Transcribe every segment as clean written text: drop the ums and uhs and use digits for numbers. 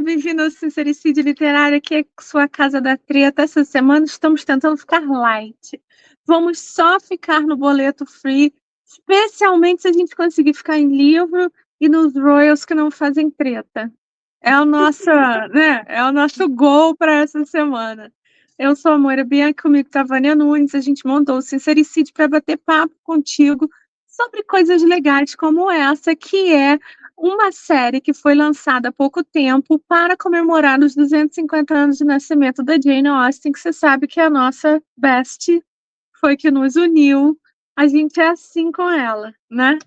bem-vindo ao Sincericídio Literário, que é sua casa da treta. Essa semana estamos tentando ficar light. Vamos só ficar no boleto free, especialmente se a gente conseguir ficar em livro e nos Royals que não fazem treta. É o nosso, né? É o nosso goal para essa semana. Eu sou a Moira Bianchi, comigo está a Vânia Nunes. A gente montou o Sincericídio para bater papo contigo sobre coisas legais como essa, que é uma série que foi lançada há pouco tempo para comemorar os 250 anos de nascimento da Jane Austen, que você sabe que é a nossa best, foi que nos uniu. A gente é assim com ela, né?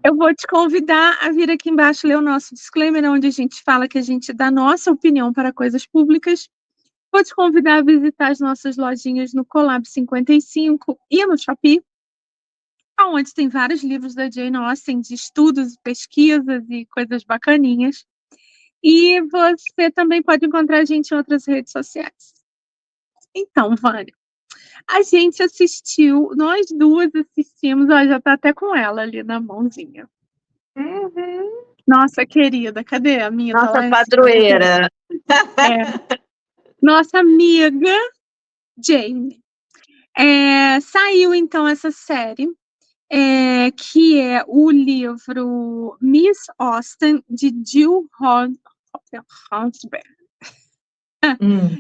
Eu vou te convidar a vir aqui embaixo ler o nosso disclaimer, onde a gente fala que a gente dá nossa opinião para coisas públicas. Vou te convidar a visitar as nossas lojinhas no Collab 55 e no Shopee, onde tem vários livros da Jane Austen, de estudos, pesquisas e coisas bacaninhas. E você também pode encontrar a gente em outras redes sociais. Então, Vânia, a gente assistiu, nós duas assistimos, ó, já tá até com ela ali na mãozinha. Uhum. Nossa querida, cadê a minha? Nossa tá lá padroeira. Nossa amiga Jane. Saiu então essa série, que é o livro Miss Austen, de Jill Hansberg.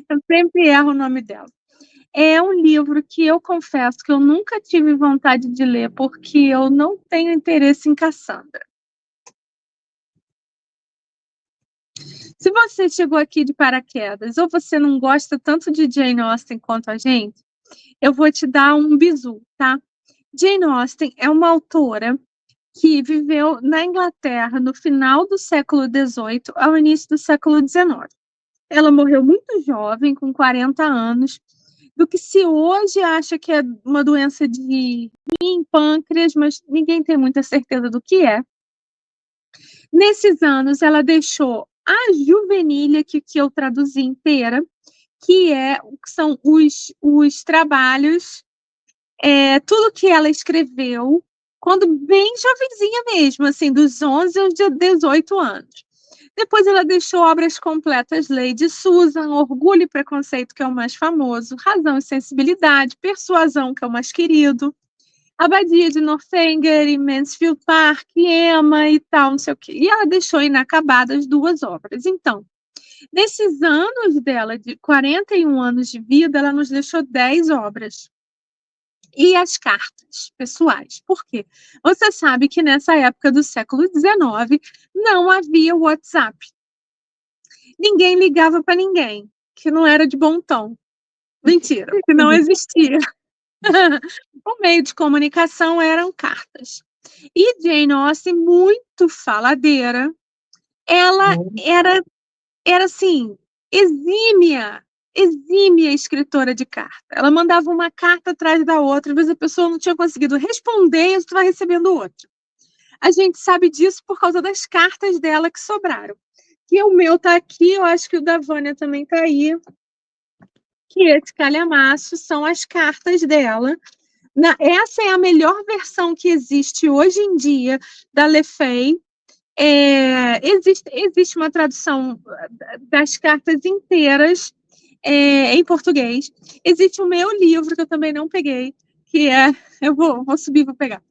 Eu sempre erro o nome dela. É um livro que eu confesso que eu nunca tive vontade de ler, porque eu não tenho interesse em Cassandra. Se você chegou aqui de paraquedas, ou você não gosta tanto de Jane Austen quanto a gente, eu vou te dar um bizu, tá? Jane Austen é uma autora que viveu na Inglaterra no final do século XVIII ao início do século XIX. Ela morreu muito jovem, com 40 anos, do que se hoje acha que é uma doença de rim, pâncreas, mas ninguém tem muita certeza do que é. Nesses anos, ela deixou a Juvenília, que eu traduzi inteira, que são os trabalhos, tudo que ela escreveu, quando bem jovenzinha mesmo, assim, dos 11 aos 18 anos. Depois ela deixou obras completas, Lady Susan, Orgulho e Preconceito, que é o mais famoso, Razão e Sensibilidade, Persuasão, que é o mais querido, Abadia de Northanger e Mansfield Park, Emma e tal, não sei o quê. E ela deixou inacabadas 2 obras. Então, nesses anos dela, de 41 anos de vida, ela nos deixou 10 obras. E as cartas pessoais. Por quê? Você sabe que nessa época do século XIX não havia WhatsApp. Ninguém ligava para ninguém, que não era de bom tom. Mentira, que não existia. O meio de comunicação eram cartas. E Jane Austen, muito faladeira, ela era assim, exímia escritora de carta. Ela mandava uma carta atrás da outra, às vezes a pessoa não tinha conseguido responder e você estava recebendo outra. A gente sabe disso por causa das cartas dela que sobraram. Que o meu tá aqui, eu acho que o da Vânia também tá aí. Que esse calhamaço são as cartas dela. Essa é a melhor versão que existe hoje em dia da Le Fay. Existe uma tradução das cartas inteiras em português. Existe o meu livro, que eu também não peguei, que eu vou subir e vou pegar,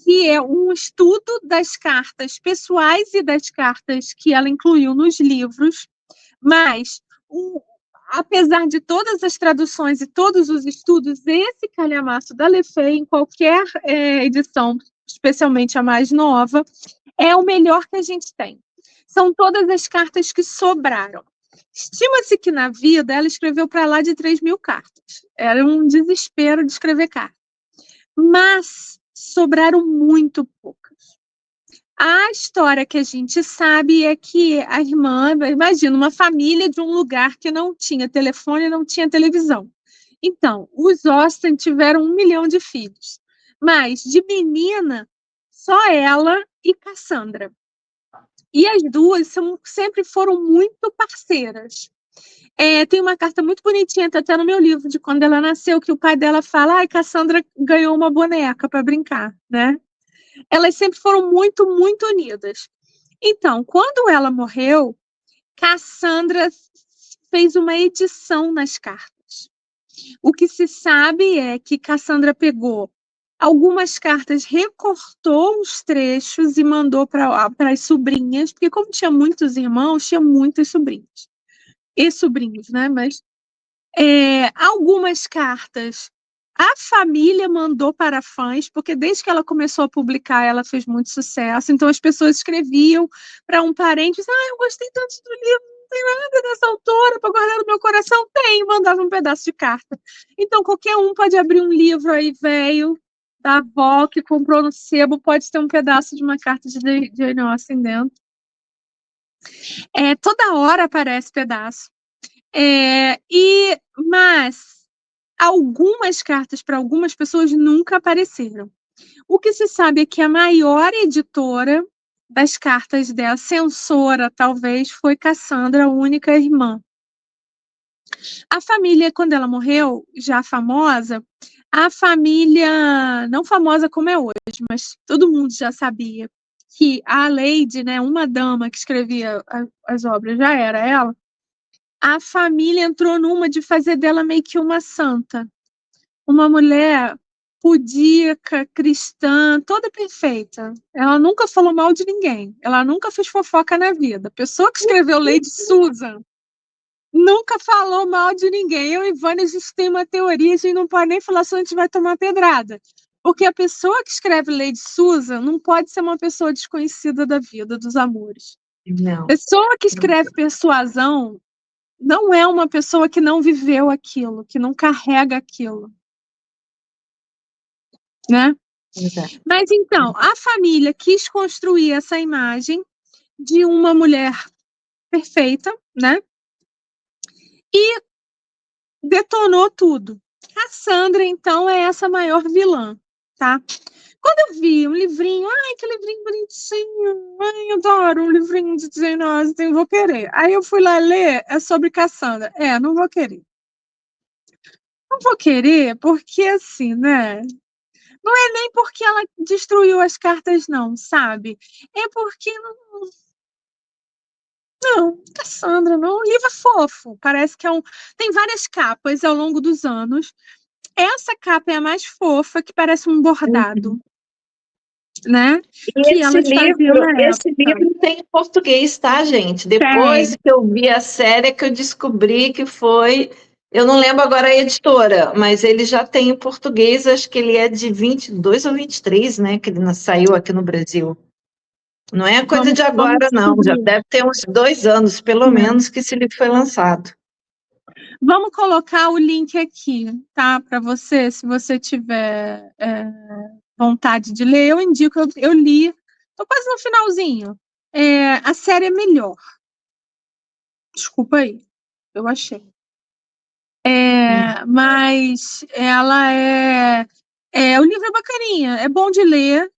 que é um estudo das cartas pessoais e das cartas que ela incluiu nos livros, mas apesar de todas as traduções e todos os estudos, esse calhamaço da Le Fay, em qualquer edição, especialmente a mais nova, é o melhor que a gente tem. São todas as cartas que sobraram. Estima-se que na vida ela escreveu para lá de 3.000 cartas. Era um desespero de escrever cartas. Mas sobraram muito poucas. A história que a gente sabe é que a irmã, imagina, uma família de um lugar que não tinha telefone, não tinha televisão. Então, os Austen tiveram 1 milhão de filhos. Mas, de menina, só ela e Cassandra. E as duas sempre foram muito parceiras. Tem uma carta muito bonitinha, tá até no meu livro, de quando ela nasceu, que o pai dela fala, Cassandra ganhou uma boneca para brincar, né? Elas sempre foram muito, muito unidas. Então, quando ela morreu, Cassandra fez uma edição nas cartas. O que se sabe é que Cassandra pegou algumas cartas, recortou os trechos e mandou para as sobrinhas, porque como tinha muitos irmãos, tinha muitas sobrinhas. E sobrinhos, né? Mas algumas cartas a família mandou para fãs, porque desde que ela começou a publicar, ela fez muito sucesso. Então as pessoas escreviam para um parente, eu gostei tanto do livro, não tem nada dessa autora para guardar no meu coração. Tem, mandava um pedaço de carta. Então qualquer um pode abrir um livro aí velho da avó que comprou no sebo, pode ter um pedaço de uma carta de Jane Austen dentro. Toda hora aparece pedaço. Mas algumas cartas para algumas pessoas nunca apareceram. O que se sabe é que a maior editora das cartas dela, censora talvez, foi Cassandra, a única irmã. A família, quando ela morreu, já famosa, a família, não famosa como é hoje, mas todo mundo já sabia que a Lady, né, uma dama que escrevia as obras, já era ela, a família entrou numa de fazer dela meio que uma santa. Uma mulher pudica, cristã, toda perfeita. Ela nunca falou mal de ninguém. Ela nunca fez fofoca na vida. A pessoa que escreveu Lady Susan nunca falou mal de ninguém. Eu e Vânia, a gente tem uma teoria, a gente não pode nem falar se a gente vai tomar pedrada. Porque a pessoa que escreve Lady Susan não pode ser uma pessoa desconhecida da vida, dos amores. Não. Pessoa que escreve Persuasão não é uma pessoa que não viveu aquilo, que não carrega aquilo. Né? Exato. Mas então, a família quis construir essa imagem de uma mulher perfeita, né? E detonou tudo. Cassandra, então, é essa maior vilã, tá? Quando eu vi um livrinho, que livrinho bonitinho, adoro um livrinho de Jane Austen, vou querer. Aí eu fui lá ler, é sobre Cassandra. Não vou querer. Não vou querer porque, assim, né? Não é nem porque ela destruiu as cartas, não, sabe? É porque não, Cassandra, não. O livro é fofo. Parece que tem várias capas ao longo dos anos. Essa capa é a mais fofa, que parece um bordado, né? Que elas faziam na Esse época. livro tem em português, tá, gente? Depois que eu vi a série, que eu descobri que foi... Eu não lembro agora a editora, mas ele já tem em português, acho que ele é de 22 ou 23, né? Que ele saiu aqui no Brasil. Não é coisa de agora, não. Já deve ter uns 2 anos, pelo menos, que esse livro foi lançado. Vamos colocar o link aqui, tá? Para você, se você tiver vontade de ler, eu indico, eu li, tô quase no finalzinho. A série é melhor. Desculpa aí, eu achei. Mas ela o livro é bacaninha, é bom de ler.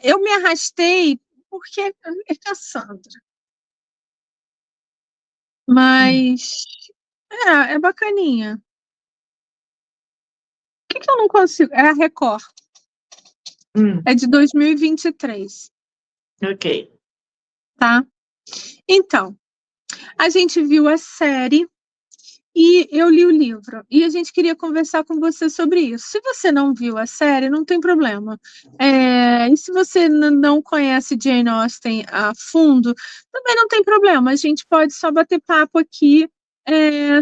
Eu me arrastei porque é Cassandra. Mas é bacaninha. Por que eu não consigo? É a Record. É de 2023. Ok. Tá? Então, a gente viu a série e eu li o livro. E a gente queria conversar com você sobre isso. Se você não viu a série, não tem problema. E se você não conhece Jane Austen a fundo, também não tem problema. A gente pode só bater papo aqui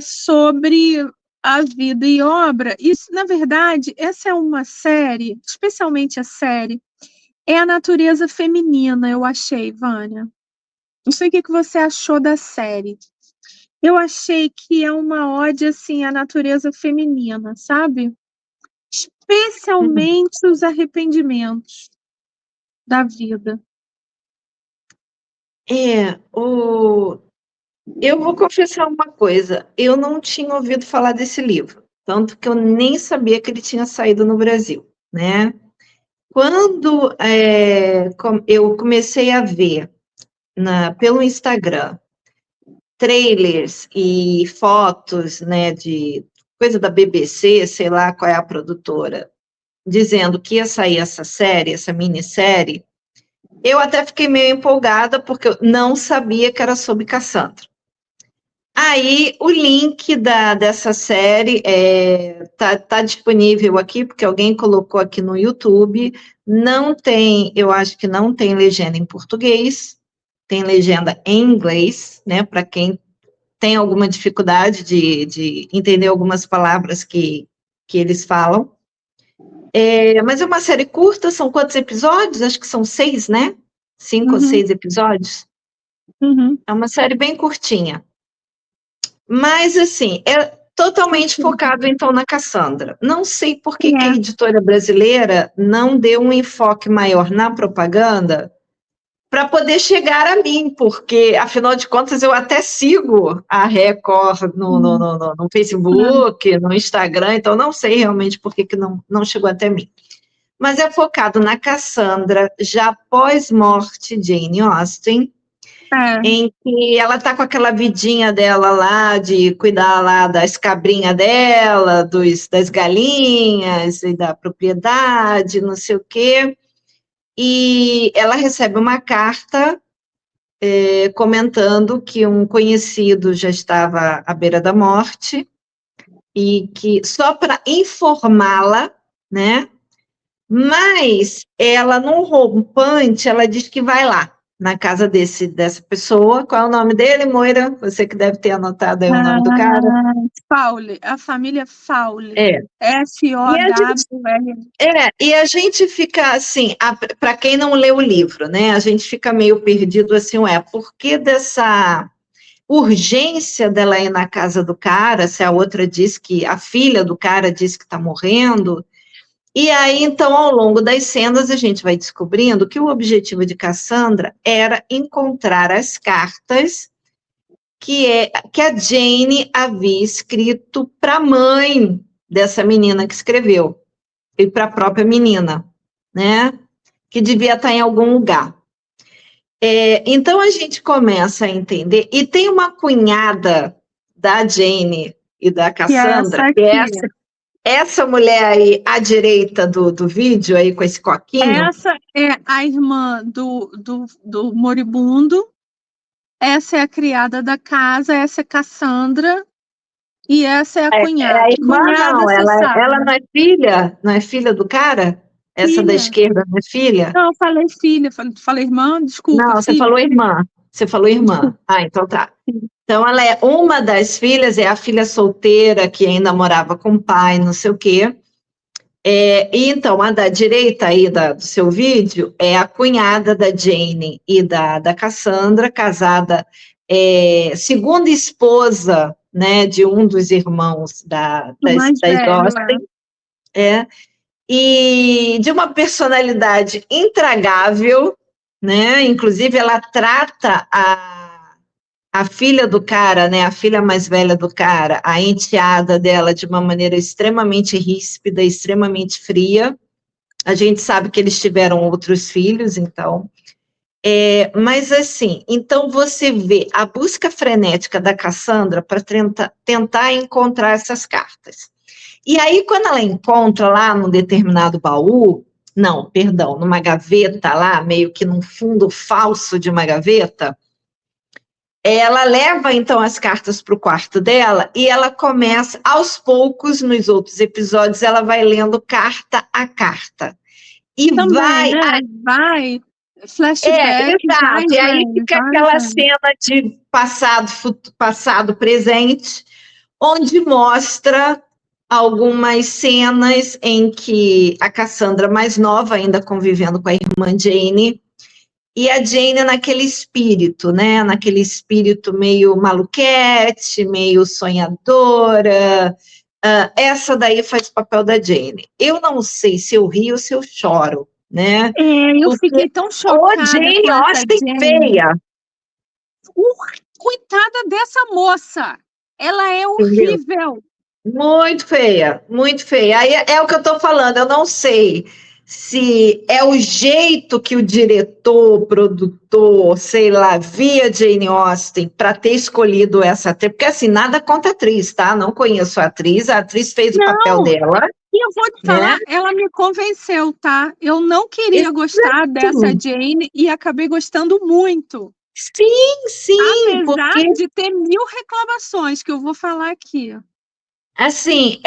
sobre a vida e obra. Isso, na verdade, essa é uma série, especialmente a série, é a natureza feminina, eu achei, Vânia. Não sei o que você achou da série. Eu achei que é uma ode, assim, à natureza feminina, sabe? Especialmente os arrependimentos da vida. Eu vou confessar uma coisa. Eu não tinha ouvido falar desse livro. Tanto que eu nem sabia que ele tinha saído no Brasil, né? Quando eu comecei a ver pelo Instagram trailers e fotos, né, de coisa da BBC, sei lá qual é a produtora, dizendo que ia sair essa série, essa minissérie, Eu até fiquei meio empolgada, porque eu não sabia que era sobre Cassandra. Aí, o link dessa série tá disponível aqui, porque alguém colocou aqui no YouTube. Não tem, eu acho que não tem legenda em português, tem legenda em inglês, né? Para quem tem alguma dificuldade de entender algumas palavras que eles falam. Mas é uma série curta, são quantos episódios? Acho que são 6, né? 5 ou 6 episódios. É uma série bem curtinha. Mas, assim, é totalmente focado, então, na Cassandra. Não sei por que a editora brasileira não deu um enfoque maior na propaganda para poder chegar a mim, porque, afinal de contas, eu até sigo a Record no Facebook, no Instagram, então não sei realmente por que não chegou até mim. Mas é focado na Cassandra, já pós-morte de Jane Austen, em que ela está com aquela vidinha dela lá, de cuidar lá das cabrinhas dela, das galinhas e da propriedade, não sei o quê, e ela recebe uma carta comentando que um conhecido já estava à beira da morte, e que, só para informá-la, né, mas ela, num rompante, ela diz que vai lá, na casa dessa pessoa. Qual é o nome dele, Moira? Você que deve ter anotado aí o nome do cara. Fowler, a família Fowler. É. F-O-W-L. E a gente fica assim, para quem não lê o livro, né? A gente fica meio perdido assim, por que dessa urgência dela ir na casa do cara, se a outra diz que, a filha do cara diz que está morrendo. E aí, então, ao longo das cenas, a gente vai descobrindo que o objetivo de Cassandra era encontrar as cartas que a Jane havia escrito para a mãe dessa menina que escreveu, e para a própria menina, né? Que devia estar em algum lugar. Então, a gente começa a entender, e tem uma cunhada da Jane e da Cassandra, que é essa mulher aí à direita do vídeo, aí com esse coquinho. Essa é a irmã do moribundo, essa é a criada da casa, essa é Cassandra, e essa é a cunhada. É a irmã, cunhada, não, ela não é filha? Não é filha do cara? Essa da esquerda não é filha? Não, eu falei filha, falei irmã, desculpa. Não, você falou irmã. Você falou irmã. Ah, então tá. Então, ela é uma das filhas, é a filha solteira que ainda morava com o pai, não sei o quê. E então, a da direita aí do seu vídeo é a cunhada da Jane e da Cassandra, casada, segunda esposa, né, de um dos irmãos das Austen, e de uma personalidade intragável, né? Inclusive, ela trata a filha do cara, né, a filha mais velha do cara, a enteada dela, de uma maneira extremamente ríspida, extremamente fria. A gente sabe que eles tiveram outros filhos, então. Mas, assim, então você vê a busca frenética da Cassandra para tentar encontrar essas cartas. E aí, quando ela encontra lá num determinado baú, não, perdão, numa gaveta lá, meio que num fundo falso de uma gaveta, ela leva, então, as cartas para o quarto dela e ela começa, aos poucos, nos outros episódios, ela vai lendo carta a carta. E também, vai flashback. Exato, e aí fica aquela cena de passado, presente, onde mostra algumas cenas em que a Cassandra, mais nova, ainda convivendo com a irmã Jane, e a Jane naquele espírito, né? Naquele espírito meio maluquete, meio sonhadora. Essa daí faz o papel da Jane. Eu não sei se eu rio ou se eu choro, né? Eu fiquei tão chocada. Jane Austen feia. Coitada dessa moça. Ela é horrível. Muito feia, muito feia. Aí é o que eu estou falando, eu não sei se é o jeito que o diretor, produtor, sei lá, via Jane Austen para ter escolhido essa atriz, porque assim, nada contra a atriz, tá? Não conheço a atriz fez o papel dela. E eu vou te falar, né? ela me convenceu, tá? Eu não queria gostar dessa Exato. Jane e acabei gostando muito. Sim, sim, Apesar porque de ter 1000 reclamações, que eu vou falar aqui. assim,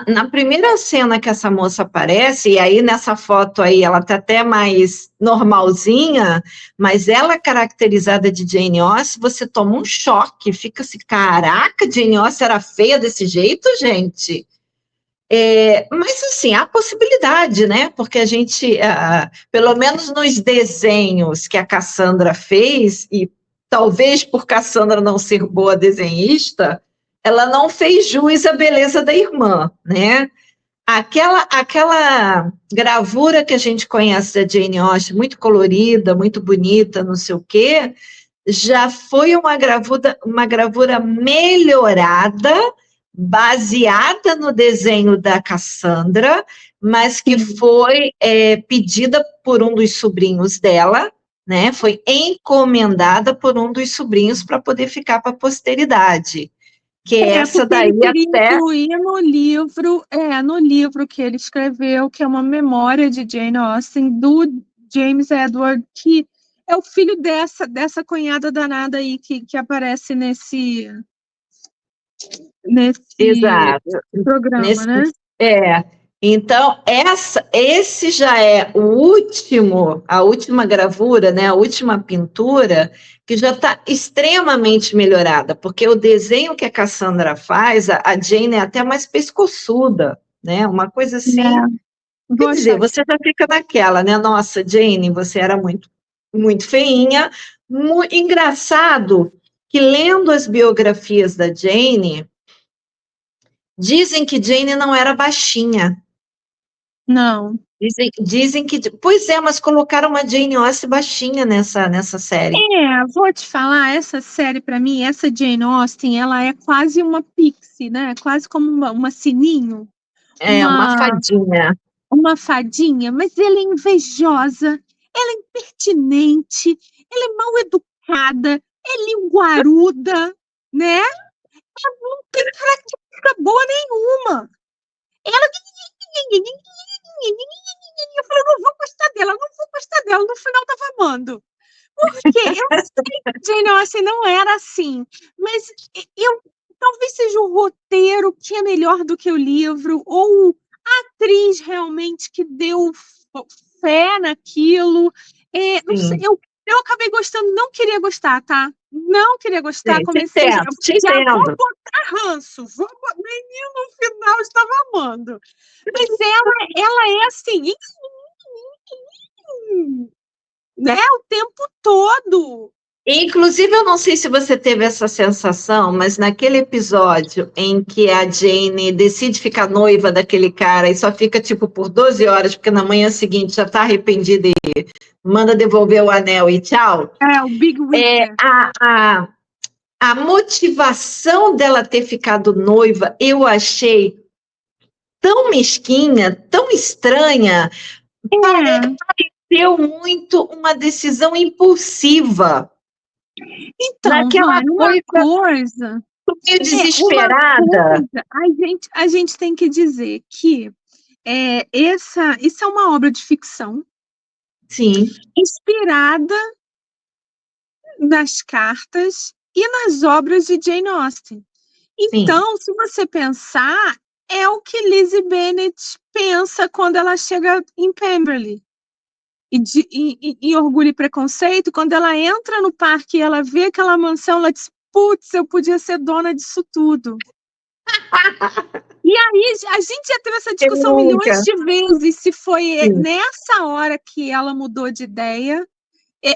na primeira cena que essa moça aparece, e aí nessa foto aí ela tá até mais normalzinha, mas ela caracterizada de Jane Austen, você toma um choque, fica assim, caraca, Jane Austen era feia desse jeito, gente? Mas assim, há possibilidade, né? Porque a gente, pelo menos nos desenhos que a Cassandra fez, e talvez por Cassandra não ser boa desenhista, ela não fez jus à beleza da irmã, né? Aquela gravura que a gente conhece da Jane Austen, muito colorida, muito bonita, não sei o quê, já foi uma gravura melhorada, baseada no desenho da Cassandra, mas que foi pedida por um dos sobrinhos dela, né? Foi encomendada por um dos sobrinhos para poder ficar para a posteridade. Que essa Porque daí ele queria até. incluir no livro que ele escreveu, que é uma memória de Jane Austen, do James Edward, que é o filho dessa cunhada danada aí que aparece nesse Exato. programa, Nesse, né? é. Então, esse já é a última gravura, né, a última pintura, que já está extremamente melhorada, porque o desenho que a Cassandra faz, a Jane é até mais pescoçuda, né, uma coisa assim. É, Quer vou dizer, achar você já fica naquela, né, nossa, Jane, você era muito, muito feinha. Engraçado que lendo as biografias da Jane, dizem que Jane não era baixinha. Não. Dizem que. Pois é, mas colocaram uma Jane Austen baixinha nessa série. Vou te falar, essa série para mim, essa Jane Austen, ela é quase uma pixie, né? Quase como uma sininho, É, uma uma fadinha. uma fadinha, mas ela é invejosa, ela é impertinente, ela é mal educada, é linguaruda, né? Ela não tem característica boa nenhuma. Ela. Eu falei, não vou gostar dela, não vou gostar dela. No final tava amando. Porque eu sei que Jane Austen não era assim, mas talvez seja o roteiro que é melhor do que o livro, ou a atriz realmente que deu fé naquilo. Não sei, Sim, eu acabei gostando, não queria gostar, tá? Não queria gostar, sim, te comecei, entendo, te já vou entendo. botar ranço, menino, no final estava amando. Mas ela é assim, né, o tempo todo. Inclusive, eu não sei se você teve essa sensação, mas naquele episódio em que a Jane decide ficar noiva daquele cara e só fica tipo por 12 horas, porque na manhã seguinte já está arrependida e manda devolver o anel e tchau. O Big É, Wicker. a motivação dela ter ficado noiva, eu achei tão mesquinha, tão estranha, pareceu muito uma decisão impulsiva. Então, Naquela Vânia, coisa meio uma desesperada. coisa, a gente tem que dizer que isso é uma obra de ficção Sim, inspirada nas cartas e nas obras de Jane Austen. sim, Então, se você pensar, é o que Lizzie Bennet pensa quando ela chega em Pemberley. Em Orgulho e Preconceito, quando ela entra no parque e ela vê aquela mansão, ela diz, putz, eu podia ser dona disso tudo. E aí, a gente já teve essa eu discussão milhões nunca. de vezes, se foi Sim, nessa hora que ela mudou de ideia.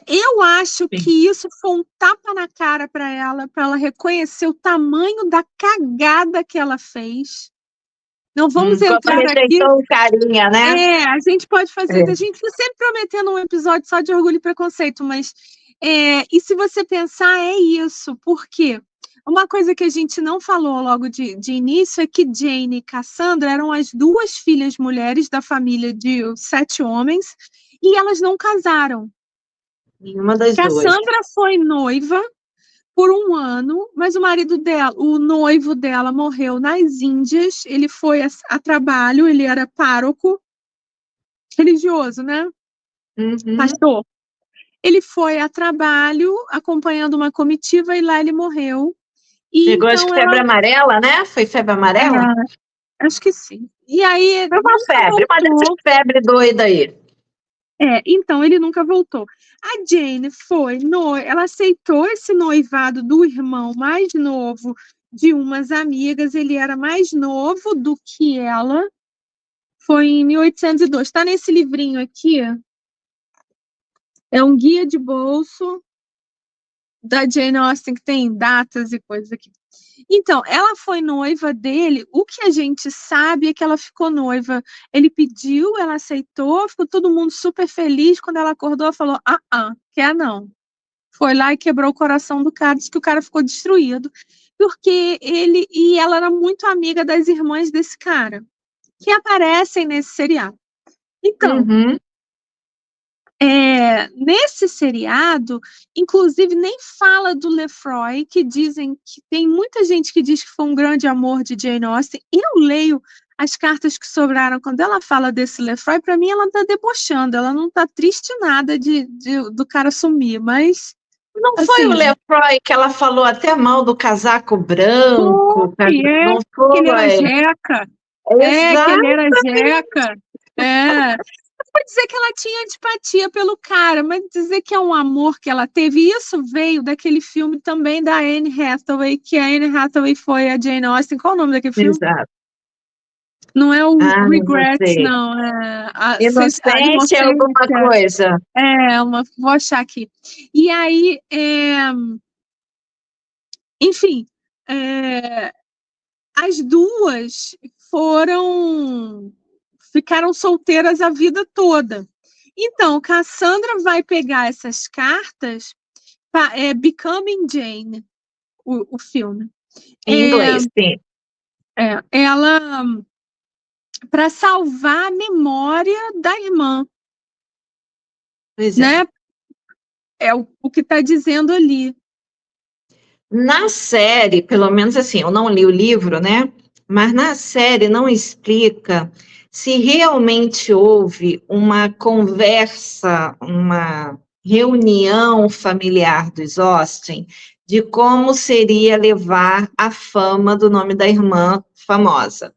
Eu acho sim. que isso foi um tapa na cara para ela reconhecer o tamanho da cagada que ela fez. Não vamos Quando entrar aqui. rejeitou o carinha, né? A gente pode fazer, a É. gente fica sempre prometendo um episódio só de Orgulho e Preconceito, mas e se você pensar, é isso, por quê? Uma coisa que a gente não falou logo de início é que Jane e Cassandra eram as duas filhas mulheres da família de 7 homens e elas não casaram. Nenhuma das duas. Cassandra foi noiva por um ano, mas o marido dela, o noivo dela morreu nas Índias, ele foi a trabalho, ele era pároco religioso, né? Uhum. Pastor. Ele foi a trabalho acompanhando uma comitiva e lá ele morreu. E Pegou acho então que ela, febre amarela, né? Foi febre amarela? acho que sim. E aí Foi uma nunca febre, uma dessas voltou. febre doida aí. Então ele nunca voltou. A Jane ela aceitou esse noivado do irmão mais novo de umas amigas, ele era mais novo do que ela. Foi em 1802. Está nesse livrinho aqui. É um guia de bolso da Jane Austen que tem datas e coisas aqui. Então, ela foi noiva dele. O que a gente sabe é que ela ficou noiva. Ele pediu, ela aceitou, ficou todo mundo super feliz. Quando ela acordou, falou: quer não. Foi lá e quebrou o coração do cara, disse que o cara ficou destruído, porque ele e ela era muito amiga das irmãs desse cara, que aparecem nesse seriado. Então, Uhum. nesse seriado, inclusive, nem fala do Lefroy, que dizem que tem muita gente que diz que foi um grande amor de Jane Austen. Eu leio as cartas que sobraram quando ela fala desse Lefroy, para mim ela está debochando, ela não está triste nada do cara sumir, mas Não foi o assim, Lefroy que ela falou até mal do casaco branco? Não que ele era foi? jeca, que ele era Exatamente. jeca, pode dizer que ela tinha antipatia pelo cara, mas dizer que é um amor que ela teve, isso veio daquele filme também da Anne Hathaway, que a Anne Hathaway foi a Jane Austen. Qual o nome daquele filme? Exato. Não é o Ah, não Regrets, sei. não, é a Inocência é alguma Inocência. coisa. Vou achar aqui. E aí, enfim, é, as duas ficaram solteiras a vida toda. Então, Cassandra vai pegar essas cartas, Becoming Jane, o filme. Em inglês, sim. Ela para salvar a memória da irmã, Pois é. né? É o que está dizendo ali. Na série, pelo menos assim, eu não li o livro, né? Mas na série não explica se realmente houve uma conversa, uma reunião familiar dos Austen de como seria levar a fama do nome da irmã famosa.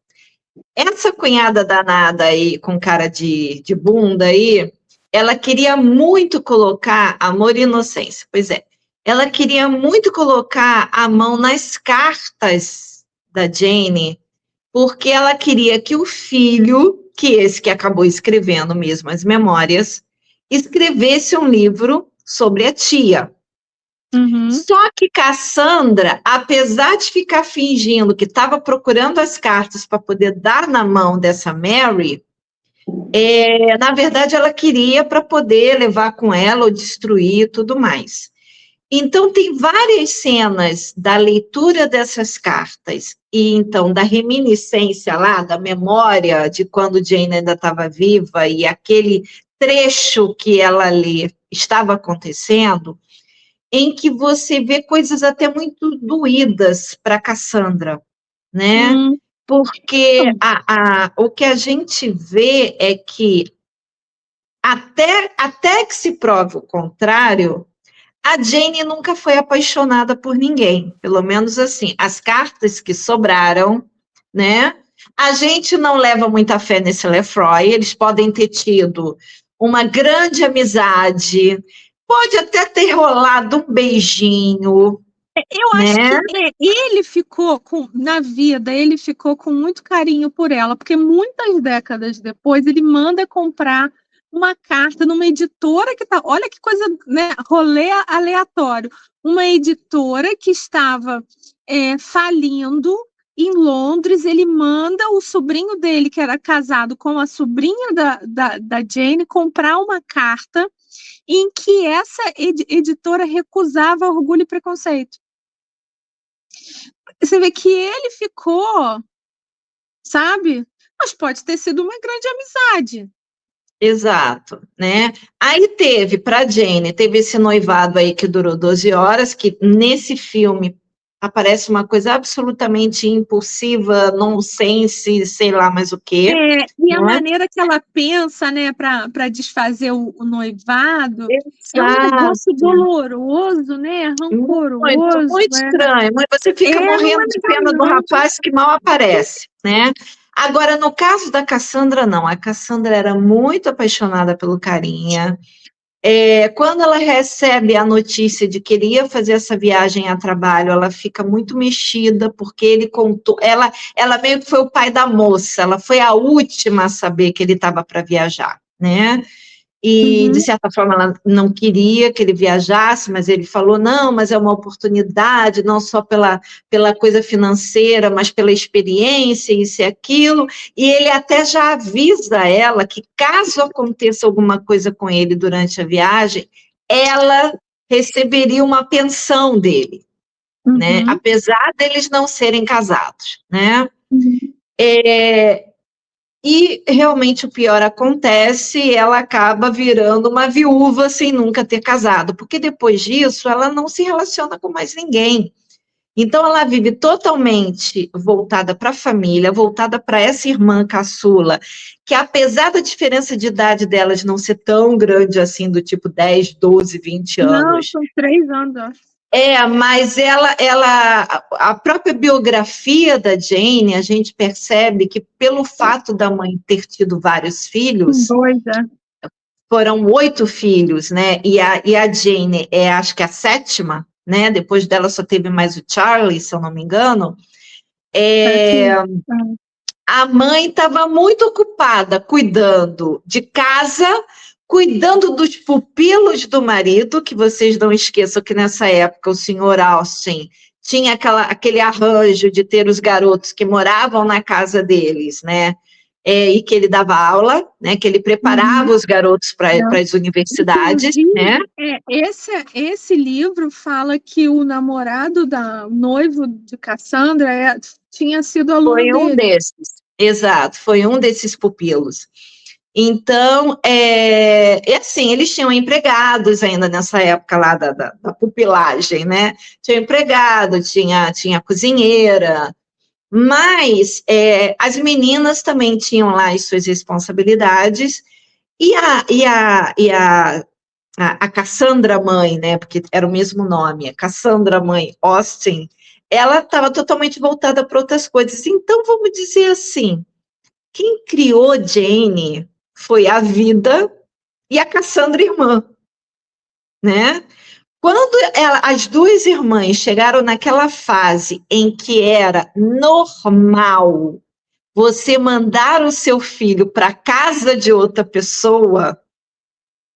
Essa cunhada danada aí, com cara de bunda aí, ela queria muito colocar amor e inocência. Pois é, ela queria muito colocar a mão nas cartas da Jane, porque ela queria que o filho, que esse que acabou escrevendo mesmo as memórias, escrevesse um livro sobre a tia. Uhum. Só que Cassandra, apesar de ficar fingindo que estava procurando as cartas para poder dar na mão dessa Mary, na verdade ela queria para poder levar com ela ou destruir e tudo mais. Então tem várias cenas da leitura dessas cartas e então da reminiscência lá, da memória de quando Jane ainda estava viva e aquele trecho que ela lê estava acontecendo, em que você vê coisas até muito doídas para Cassandra, né? Hum. Porque o que a gente vê é que até que se prove o contrário, a Jane nunca foi apaixonada por ninguém, pelo menos assim, as cartas que sobraram, né? A gente não leva muita fé nesse Lefroy, eles podem ter tido uma grande amizade, pode até ter rolado um beijinho, Eu acho né? que ele ficou na vida, ele ficou com muito carinho por ela, porque muitas décadas depois ele manda comprar uma carta numa editora que tá, olha que coisa, né, rolê aleatório, uma editora que estava falindo em Londres, ele manda o sobrinho dele, que era casado com a sobrinha da Jane, comprar uma carta em que essa editora recusava Orgulho e Preconceito. Você vê que ele ficou, sabe? Mas pode ter sido uma grande amizade. Exato, né? Aí teve, para Jane, teve esse noivado aí que durou 12 horas, que nesse filme aparece uma coisa absolutamente impulsiva, nonsense, sei lá mais o quê, E a né? maneira que ela pensa, né, para desfazer o noivado, é um Exato. negócio doloroso, né, Muito, rancoroso. muito estranho. Mas você fica Não morrendo é de legal, pena do não. rapaz que mal aparece, né? Agora, no caso da Cassandra, não. A Cassandra era muito apaixonada pelo carinha. Quando ela recebe a notícia de que ele ia fazer essa viagem a trabalho, ela fica muito mexida, porque ele contou. Ela meio que foi o pai da moça, ela foi a última a saber que ele estava para viajar, né? E, de Uhum. certa forma, ela não queria que ele viajasse, mas ele falou, não, mas é uma oportunidade, não só pela coisa financeira, mas pela experiência, isso e aquilo, e ele até já avisa ela que, caso aconteça alguma coisa com ele durante a viagem, ela receberia uma pensão dele, né, Uhum. apesar deles não serem casados, né. Uhum. E realmente o pior acontece e ela acaba virando uma viúva sem nunca ter casado, porque depois disso ela não se relaciona com mais ninguém. Então ela vive totalmente voltada para a família, voltada para essa irmã caçula, que apesar da diferença de idade delas não ser tão grande assim, do tipo 10, 12, 20 Não, anos, são 3 anos, ó. mas a própria biografia da Jane, a gente percebe que pelo fato da mãe ter tido vários filhos, Doida. foram 8 filhos, né? E a Jane acho que a 7ª, né? Depois dela só teve mais o Charlie, se eu não me engano. A mãe estava muito ocupada cuidando de casa, cuidando dos pupilos do marido, que vocês não esqueçam que nessa época o senhor Austin tinha aquele arranjo de ter os garotos que moravam na casa deles, né? E que ele dava aula, né? Que ele preparava os garotos para as universidades, né? Esse livro fala que o namorado o noivo de Cassandra tinha sido aluno Foi um dele. desses, exato, foi um desses pupilos. Então, assim, eles tinham empregados ainda nessa época lá da pupilagem, né? Tinha empregado, tinha cozinheira, mas as meninas também tinham lá as suas responsabilidades, e a Cassandra mãe, né? Porque era o mesmo nome, a Cassandra mãe Austin, ela estava totalmente voltada para outras coisas. Então, vamos dizer assim, quem criou Jane foi a vida e a Cassandra irmã, né? Quando as duas irmãs chegaram naquela fase em que era normal você mandar o seu filho para casa de outra pessoa,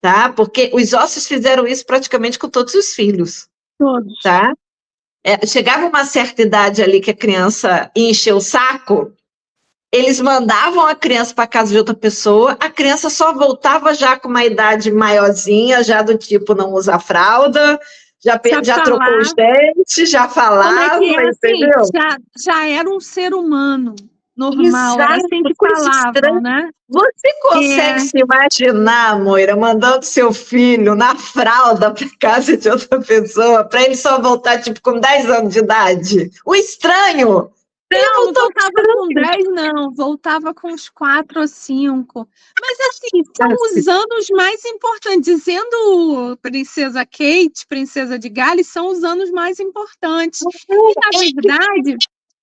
tá? Porque os ossos fizeram isso praticamente com todos os filhos, Todos. tá? Chegava uma certa idade ali que a criança encheu o saco, eles mandavam a criança para casa de outra pessoa, a criança só voltava já com uma idade maiorzinha, já do tipo não usa fralda, já trocou os dentes, já Como é falava, que é assim? entendeu? Já era um ser humano normal, era Exato, assim que coisa falavam, estranha. né? Você consegue É, se imaginar, Moira, mandando seu filho na fralda para casa de outra pessoa, para ele só voltar tipo com 10 anos de idade? O estranho! Ele não voltou com voltava com 10, não, voltava com uns 4 ou 5. Mas assim, são os estranho. anos mais importantes. Dizendo Princesa Kate, Princesa de Gales, são os anos mais importantes. E, na verdade,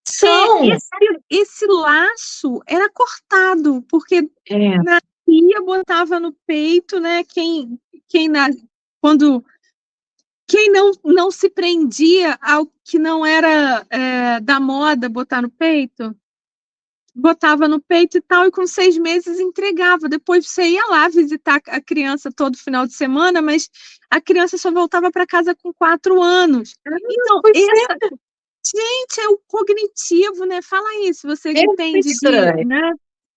São. esse laço era cortado, porque É. nascia, botava no peito, né? Quando quem não se prendia ao que não era da moda botar no peito, botava no peito e tal, e com 6 meses entregava. Depois você ia lá visitar a criança todo final de semana, mas a criança só voltava para casa com 4 anos. Então, Pois é, gente, é o cognitivo, né? Fala isso, você é que muito entende estranho, né? né?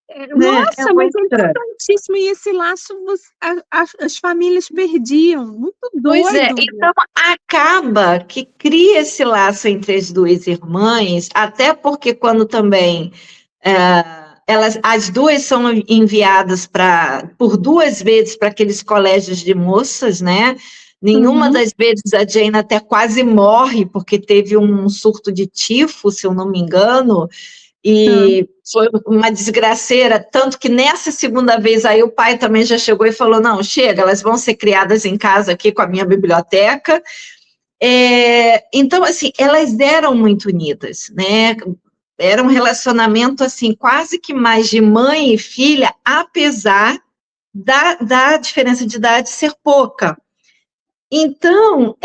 É Nossa, mas muito é estranho. importantíssimo. E esse laço as famílias perdiam. Muito Pois é, doido. então acaba que cria esse laço entre as duas irmãs, até porque quando também as duas são enviadas por 2 vezes para aqueles colégios de moças, né? Nenhuma das vezes a Jane até quase morre, porque teve um surto de tifo, se eu não me engano, e foi uma desgraceira, tanto que nessa segunda vez aí o pai também já chegou e falou, não, chega, elas vão ser criadas em casa aqui com a minha biblioteca. Então, assim, elas eram muito unidas, né? Era um relacionamento, assim, quase que mais de mãe e filha, apesar da diferença de idade ser pouca. Então,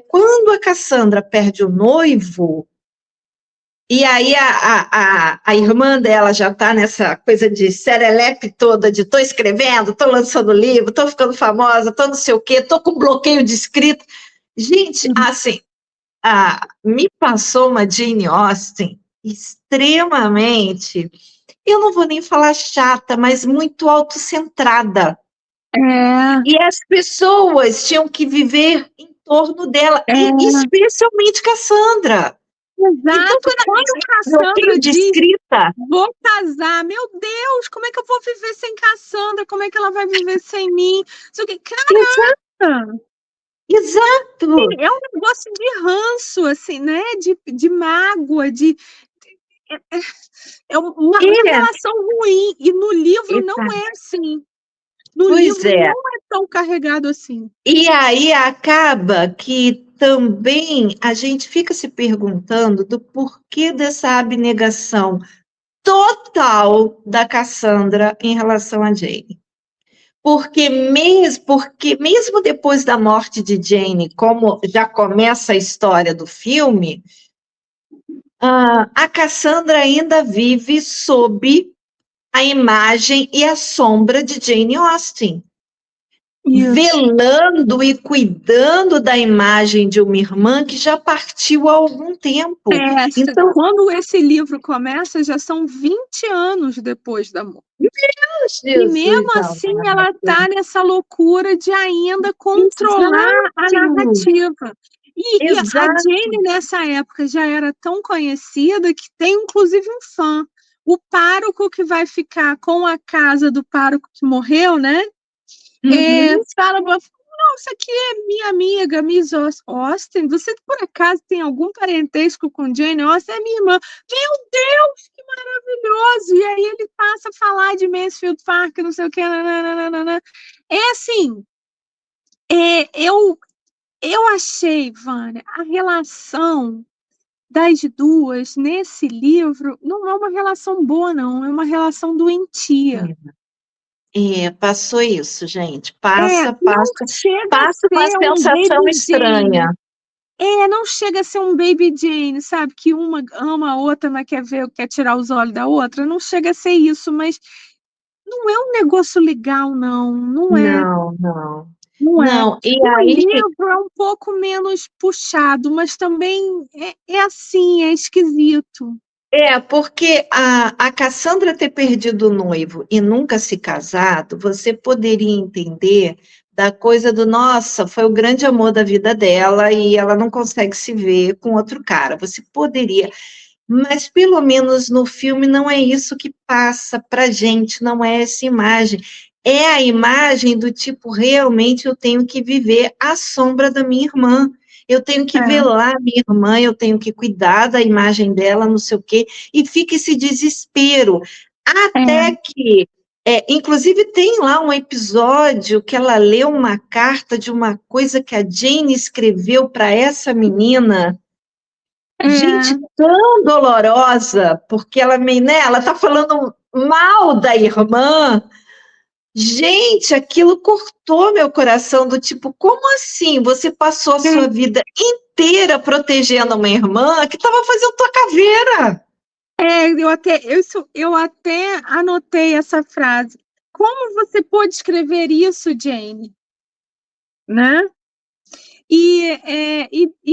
quando a Cassandra perde o noivo, e aí a irmã dela já está nessa coisa de serelepe toda, de estou escrevendo, estou lançando livro, estou ficando famosa, estou não sei o quê, estou com bloqueio de escrita. Gente, assim, me passou uma Jane Austen extremamente, eu não vou nem falar chata, mas muito autocentrada. E as pessoas tinham que viver em torno dela, e especialmente Cassandra. Exato. Então, quando Cassandra de diz, escrita, vou casar, meu Deus, como é que eu vou viver sem Cassandra? Como é que ela vai viver sem mim? Caraca! Exato. É um negócio de ranço, assim, né? De mágoa, é uma relação ruim. E no livro não é assim. No livro não é tão carregado assim. E aí acaba que também a gente fica se perguntando do porquê dessa abnegação total da Cassandra em relação a Jane. Porque mesmo depois da morte de Jane, como já começa a história do filme, a Cassandra ainda vive sob a imagem e a sombra de Jane Austen. Isso. Velando e cuidando da imagem de uma irmã que já partiu há algum tempo. Então, quando esse livro começa, já são 20 anos depois da morte. E mesmo assim, ela está nessa loucura de ainda controlar a narrativa. E a Jane, nessa época, já era tão conhecida que tem, inclusive, um fã. O pároco que vai ficar com a casa do pároco que morreu, né? Fala, nossa, aqui é minha amiga, Miss Austen. Você, por acaso, tem algum parentesco com Jane Austen? É minha irmã. Meu Deus, que maravilhoso! E aí ele passa a falar de Mansfield Park, não sei o que. Nananana. É assim, eu achei, Vânia, a relação das duas nesse livro não é uma relação boa, não. É uma relação doentia. Passou isso, gente. Passa uma sensação estranha. Não chega a ser um Baby Jane, sabe? Que uma ama a outra, mas quer tirar os olhos da outra. Não chega a ser isso, mas não é um negócio legal, não. Não é. Não. E o aí... livro é um pouco menos puxado, mas também é assim, é esquisito. Porque a Cassandra ter perdido o noivo e nunca se casado, você poderia entender da coisa do, nossa, foi o grande amor da vida dela e ela não consegue se ver com outro cara. Você poderia, mas pelo menos no filme não é isso que passa pra gente, não é essa imagem. É a imagem do tipo, realmente eu tenho que viver à sombra da minha irmã. Eu tenho que velar a minha irmã, eu tenho que cuidar da imagem dela, não sei o quê, e fica esse desespero. Até que, inclusive, tem lá um episódio que ela lê uma carta de uma coisa que a Jane escreveu para essa menina. Gente, tão dolorosa, porque ela está falando mal da irmã. Gente, aquilo cortou meu coração, do tipo, como assim? Você passou a sua vida inteira protegendo uma irmã que estava fazendo tua caveira. Eu até anotei essa frase. Como você pôde escrever isso, Jane? Né? E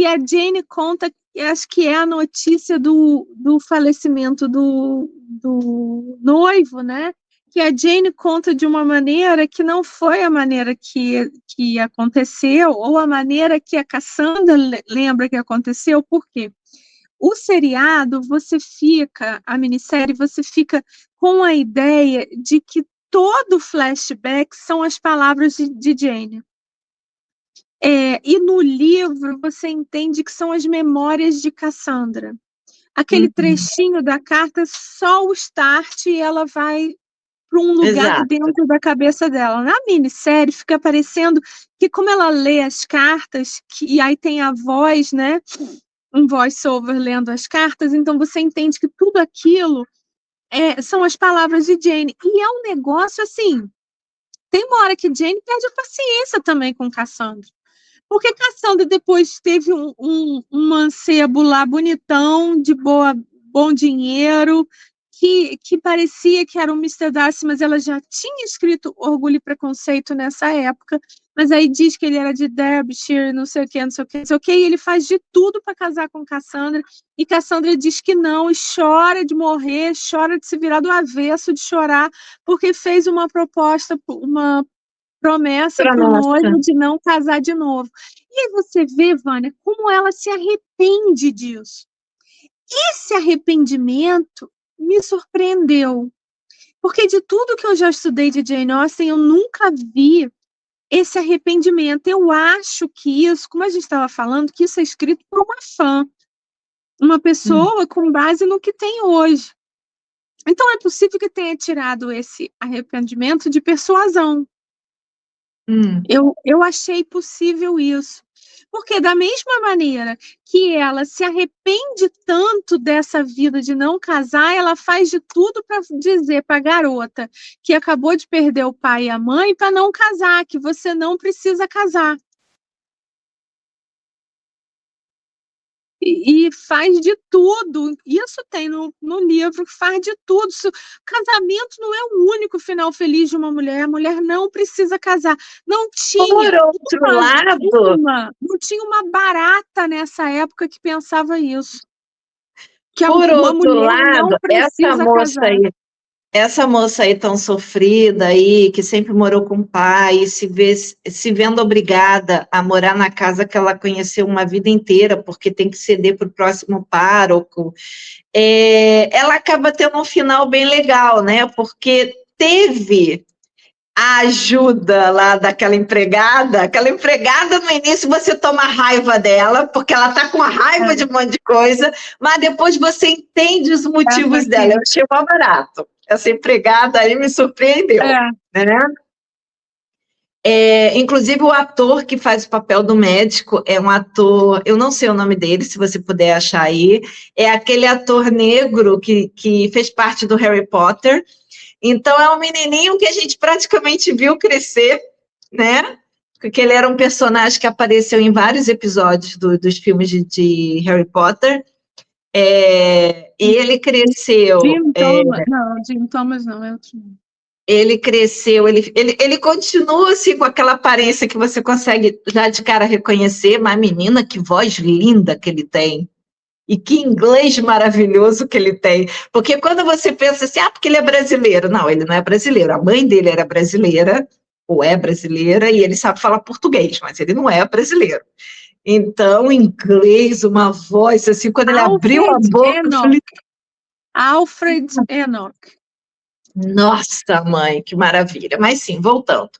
a Jane conta, acho que é a notícia do falecimento do noivo, né? Que a Jane conta de uma maneira que não foi a maneira que aconteceu, ou a maneira que a Cassandra lembra que aconteceu. Por quê? o seriado, a minissérie, você fica com a ideia de que todo flashback são as palavras de Jane. E no livro você entende que são as memórias de Cassandra. Aquele trechinho da carta, só o start e ela vai para um lugar Exato. dentro da cabeça dela. Na minissérie fica parecendo que, como ela lê as cartas, e aí tem a voz, né? Um voice-over lendo as cartas, então você entende que tudo aquilo são as palavras de Jane. E é um negócio assim. Tem uma hora que Jane perde a paciência também com Cassandra. Porque Cassandra depois teve um mancebo lá bonitão, de bom dinheiro, que parecia que era um Mr. Darcy, mas ela já tinha escrito Orgulho e Preconceito nessa época, mas aí diz que ele era de Derbyshire, não sei o que, não sei o que, não sei o que, e ele faz de tudo para casar com Cassandra, e Cassandra diz que não, e chora de morrer, chora de se virar do avesso, de chorar, porque fez uma proposta, uma promessa para o noivo de não casar de novo. E aí você vê, Vânia, como ela se arrepende disso. Esse arrependimento me surpreendeu, porque de tudo que eu já estudei de Jane Austen, eu nunca vi esse arrependimento. Eu acho que isso, como a gente estava falando, que isso é escrito por uma fã, uma pessoa com base no que tem hoje. Então é possível que tenha tirado esse arrependimento de persuasão. Eu achei possível isso. Porque da mesma maneira que ela se arrepende tanto dessa vida de não casar, ela faz de tudo para dizer para a garota que acabou de perder o pai e a mãe para não casar, que você não precisa casar. E faz de tudo. Isso tem no livro, faz de tudo. Casamento não é o único final feliz de uma mulher. A mulher não precisa casar. Não tinha. Por outro lado, não tinha uma barata nessa época que pensava isso. Que por uma outro mulher lado, não precisa casar. Essa moça aí tão sofrida aí, que sempre morou com o pai, se vendo obrigada a morar na casa que ela conheceu uma vida inteira, porque tem que ceder para o próximo pároco, ela acaba tendo um final bem legal, né? Porque teve a ajuda lá daquela empregada. Aquela empregada, no início, você toma raiva dela, porque ela tá com raiva de um monte de coisa, mas depois você entende os motivos dela. Eu achei mal barato. Essa empregada aí me surpreendeu, né? Inclusive, o ator que faz o papel do médico é um ator, eu não sei o nome dele, se você puder achar aí, é aquele ator negro que fez parte do Harry Potter. Então, é um menininho que a gente praticamente viu crescer, né? Porque ele era um personagem que apareceu em vários episódios dos filmes de Harry Potter. E ele cresceu... Jim Thomas não, é outro. Ele cresceu, ele continua assim com aquela aparência que você consegue já de cara reconhecer, mas menina, que voz linda que ele tem. E que inglês maravilhoso que ele tem. Porque quando você pensa assim, porque ele é brasileiro. Não, ele não é brasileiro. A mãe dele era brasileira, ou é brasileira, e ele sabe falar português, mas ele não é brasileiro. Então, inglês, uma voz, assim, quando ele abriu a boca, eu falei... Alfred Enoch. Nossa, mãe, que maravilha. Mas sim, voltando.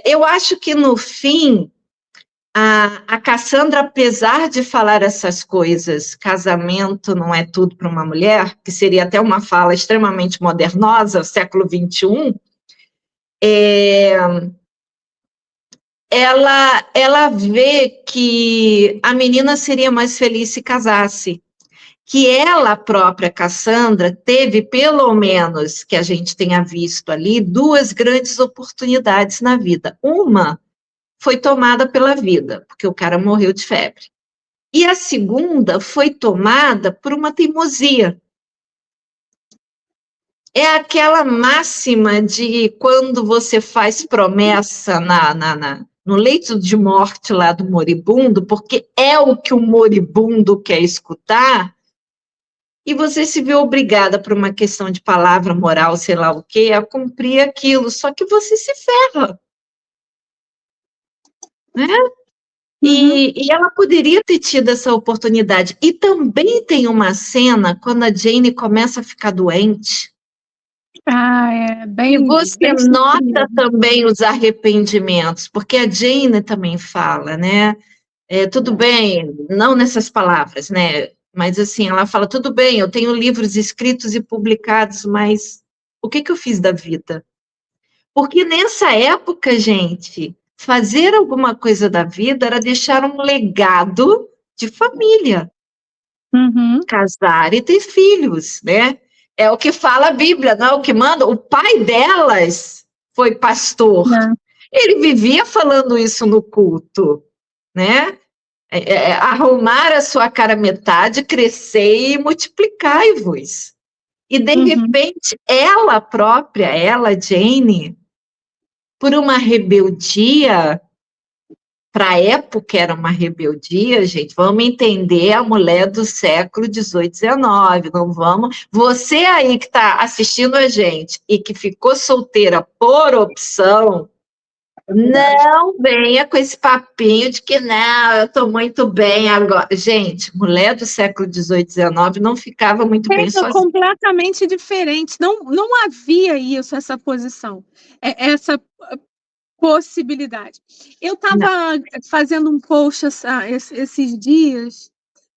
Eu acho que, no fim, a Cassandra, apesar de falar essas coisas, casamento não é tudo para uma mulher, que seria até uma fala extremamente modernosa, século XXI, ela vê que a menina seria mais feliz se casasse, que ela própria, Cassandra, teve, pelo menos que a gente tenha visto ali, duas grandes oportunidades na vida. Uma foi tomada pela vida, porque o cara morreu de febre. E a segunda foi tomada por uma teimosia. É aquela máxima de quando você faz promessa no leito de morte lá do moribundo, porque é o que o moribundo quer escutar, e você se vê obrigada por uma questão de palavra, moral, sei lá o quê, a cumprir aquilo, só que você se ferra. Né? E ela poderia ter tido essa oportunidade. E também tem uma cena quando a Jane começa a ficar doente. Ah, é E bem, você bem nota sofrido. também os arrependimentos, porque a Jane também fala, né? Tudo bem, não nessas palavras, né? Mas assim, ela fala, tudo bem, eu tenho livros escritos e publicados, mas o que que eu fiz da vida? Porque nessa época, gente, fazer alguma coisa da vida era deixar um legado de família, Uhum. casar e ter filhos, né? É o que fala a Bíblia, não é o que manda. O pai delas foi pastor. É. Ele vivia falando isso no culto, né? Arrumar a sua cara metade, crescer e multiplicai-vos. E de Uhum. repente, ela própria, ela, Jane, por uma rebeldia, para a época era uma rebeldia, gente, vamos entender a mulher do século XVIII, XIX, não vamos... Você aí que está assistindo a gente e que ficou solteira por opção, não venha com esse papinho de que não, eu estou muito bem agora. Gente, mulher do século XVIII, XIX não ficava muito bem É sozinha. completamente diferente. Não, não havia isso, essa posição, essa possibilidade. Eu estava Não. fazendo um post esses dias,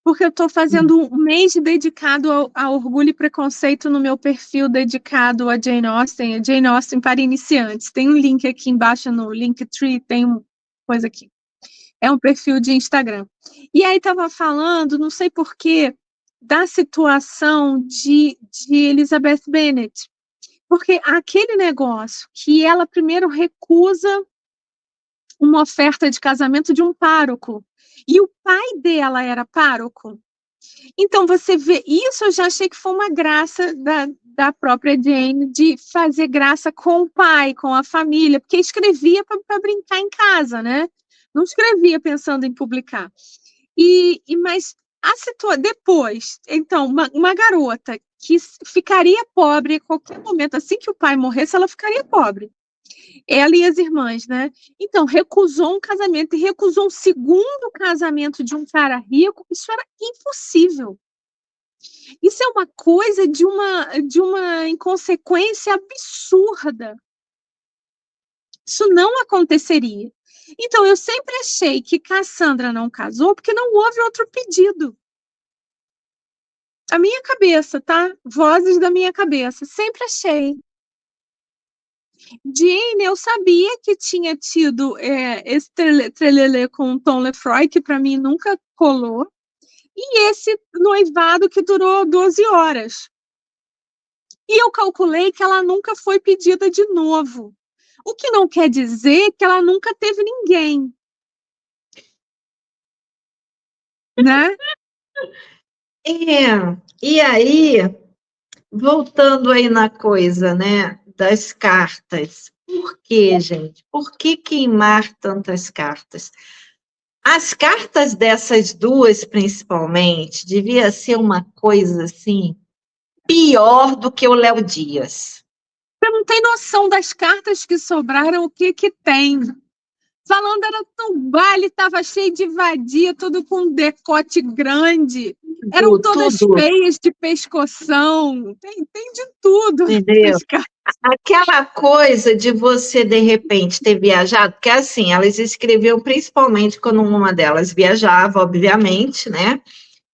porque eu estou fazendo um mês dedicado a Orgulho e Preconceito no meu perfil dedicado a Jane Austen para iniciantes. Tem um link aqui embaixo no Linktree, tem uma coisa aqui. É um perfil de Instagram. E aí estava falando, não sei porquê, da situação de Elizabeth Bennet. Porque aquele negócio que ela primeiro recusa uma oferta de casamento de um pároco. E o pai dela era pároco. Então, você vê, isso eu já achei que foi uma graça da própria Jane, de fazer graça com o pai, com a família, porque escrevia para brincar em casa, né? Não escrevia pensando em publicar. Mas depois, então, uma garota que ficaria pobre a qualquer momento, assim que o pai morresse, ela ficaria pobre. Ela e as irmãs, né? Então, recusou um casamento e recusou um segundo casamento de um cara rico. Isso era impossível. Isso é uma coisa de uma inconsequência absurda. Isso não aconteceria. Então, eu sempre achei que Cassandra não casou porque não houve outro pedido. A minha cabeça, tá? Vozes da minha cabeça. Sempre achei. Jane, eu sabia que tinha tido esse trelelê com o Tom Lefroy, que para mim nunca colou, e esse noivado que durou 12 horas. E eu calculei que ela nunca foi pedida de novo. O que não quer dizer que ela nunca teve ninguém, né? E aí, voltando aí na coisa, né, das cartas. Por quê, gente? Por que queimar tantas cartas? As cartas dessas duas, principalmente, devia ser uma coisa assim, pior do que o Léo Dias. Você não tem noção das cartas que sobraram, o que que tem. Falando era tão baile, estava cheio de vadia, tudo com um decote grande. Eram todas Tudo, feias de pescoção. Tem de tudo. entendeu? Aquela coisa de você, de repente, ter viajado, porque assim, elas escreviam principalmente quando uma delas viajava, obviamente, né?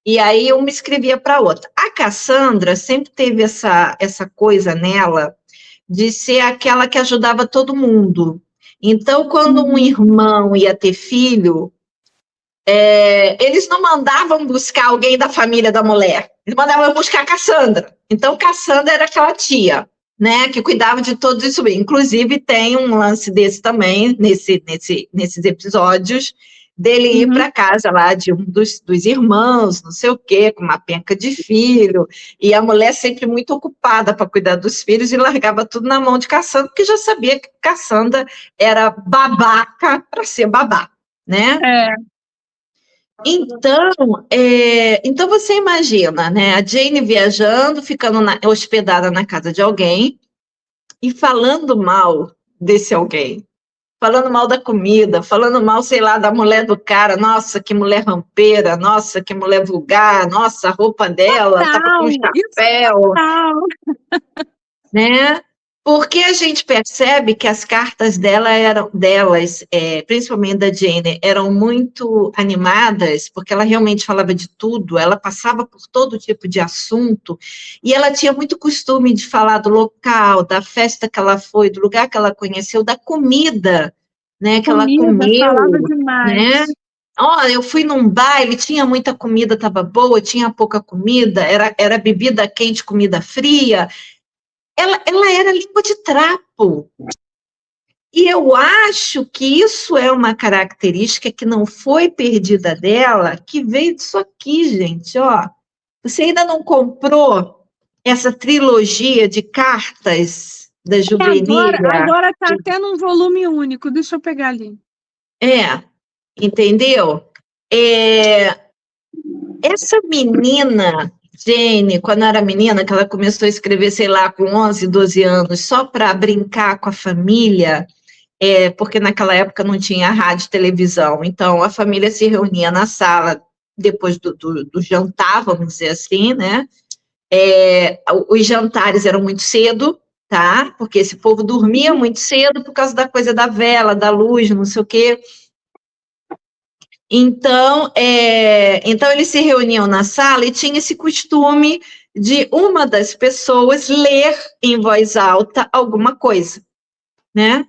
E aí uma escrevia para a outra. A Cassandra sempre teve essa coisa nela de ser aquela que ajudava todo mundo. Então, quando um irmão ia ter filho, eles não mandavam buscar alguém da família da mulher, eles mandavam buscar a Cassandra. Então, Cassandra era aquela tia, né, que cuidava de tudo isso. Inclusive, tem um lance desse também, nesses episódios, dele ir para casa lá de um dos irmãos, não sei o quê, com uma penca de filho, e a mulher sempre muito ocupada para cuidar dos filhos e largava tudo na mão de Cassandra, porque já sabia que Cassandra era babaca para ser babá, né? É. Então você imagina, né, a Jane viajando, ficando hospedada na casa de alguém e falando mal desse alguém. falando mal da comida, falando mal, sei lá, da mulher do cara, nossa, que mulher rampeira, nossa, que mulher vulgar, nossa, a roupa dela tava com um Isso chapéu, total. né? Porque a gente percebe que as cartas delas, principalmente da Jane, eram muito animadas, porque ela realmente falava de tudo, ela passava por todo tipo de assunto, e ela tinha muito costume de falar do local, da festa que ela foi, do lugar que ela conheceu, da comida, né, que ela Comida, falava comeu, né? demais. Olha, eu fui num baile, tinha muita comida, estava boa, tinha pouca comida, era bebida quente, comida fria. Ela era língua de trapo. E eu acho que isso é uma característica que não foi perdida dela, que veio disso aqui, gente, ó. Você ainda não comprou essa trilogia de cartas da Juvenília? Agora tá até num volume único. Deixa eu pegar ali. Entendeu? Essa menina, Jane, quando era menina, que ela começou a escrever, sei lá, com 11, 12 anos, só para brincar com a família, porque naquela época não tinha rádio e televisão, então a família se reunia na sala depois do jantar, vamos dizer assim, né? Os jantares eram muito cedo, tá? Porque esse povo dormia muito cedo por causa da coisa da vela, da luz, não sei o quê. Então eles se reuniam na sala e tinha esse costume de uma das pessoas ler em voz alta alguma coisa, né?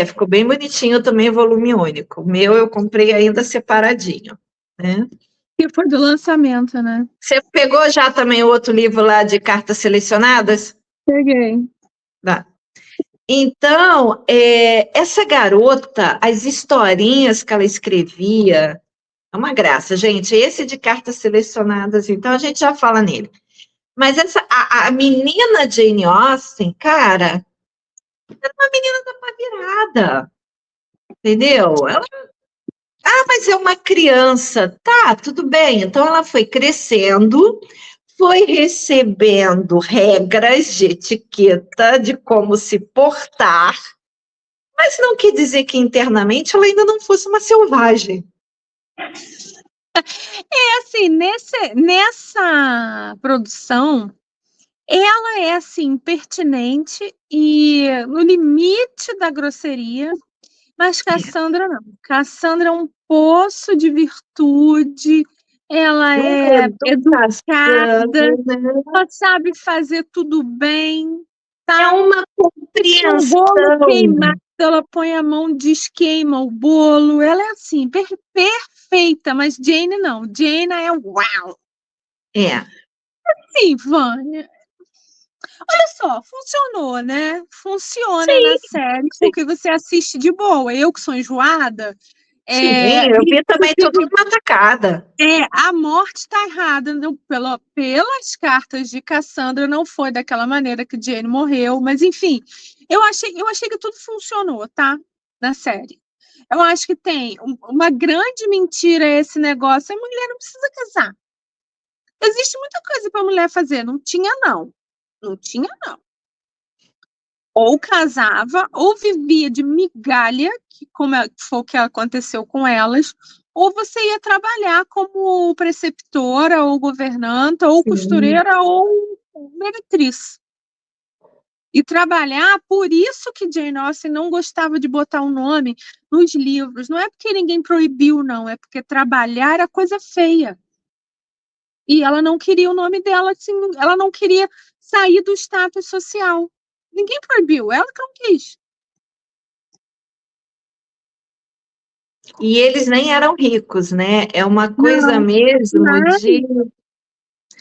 Ficou bem bonitinho também, volume único. O meu eu comprei ainda separadinho, né? Que foi do lançamento, né? Você pegou já também o outro livro lá de cartas selecionadas? Peguei. Tá. Então, essa garota, as historinhas que ela escrevia, é uma graça, gente. Esse de cartas selecionadas, então a gente já fala nele. Mas a menina Jane Austen, cara, era uma menina da pá virada, entendeu? Mas é uma criança. Tá, tudo bem. Então ela foi crescendo, foi recebendo regras de etiqueta, de como se portar, mas não quer dizer que internamente ela ainda não fosse uma selvagem. Assim, nessa produção, ela é, assim, pertinente e no limite da grosseria, mas Cassandra não. Cassandra é um poço de virtude, ela é educada, Né? ela sabe fazer tudo bem, É tá? uma Se um bolo queimado, compreensão. ela põe a mão, desqueima o bolo. Ela é assim, perfeita, mas Jane não. Jane é uau. É. Sim, Vânia. Olha só, funcionou, né? Funciona na Sim, série, sim. porque você assiste de boa. Eu que sou enjoada, Sim, eu vi também tudo numa tacada. a morte está errada. Não, pelas cartas de Cassandra, não foi daquela maneira que Jane morreu, mas enfim, eu achei que tudo funcionou, tá? Na série. Eu acho que tem uma grande mentira esse negócio. A mulher não precisa casar. Existe muita coisa para a mulher fazer. Não tinha, não. Não tinha, não. Ou casava, ou vivia de migalha, que como foi o que aconteceu com elas, ou você ia trabalhar como preceptora, ou governanta, ou Sim. costureira, ou meretriz. E trabalhar, por isso que Jane Austen não gostava de botar o nome nos livros. Não é porque ninguém proibiu, não, é porque trabalhar era coisa feia. E ela não queria o nome dela, assim, ela não queria sair do status social. Ninguém proibiu, ela que não quis. E eles nem eram ricos, né? É uma coisa Não, mesmo de.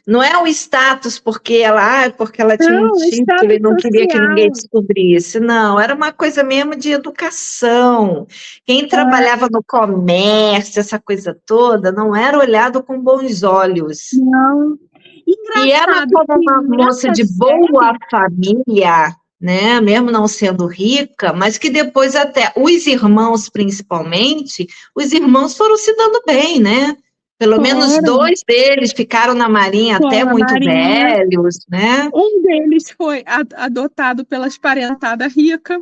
Não é o status porque ela tinha um não, título e status não queria que ninguém social. descobrisse. Não, era uma coisa mesmo de educação. Quem trabalhava no comércio, essa coisa toda, não era olhado com bons olhos. Não. E ela, Engraçado como que uma moça nessa de boa série, família, né, mesmo não sendo rica, mas que depois até os irmãos, principalmente, os irmãos foram se dando bem, né? Pelo menos foram, dois deles ficaram na Marinha até foram na muito Marinha. velhos, né? Um deles foi adotado pelas parentadas ricas.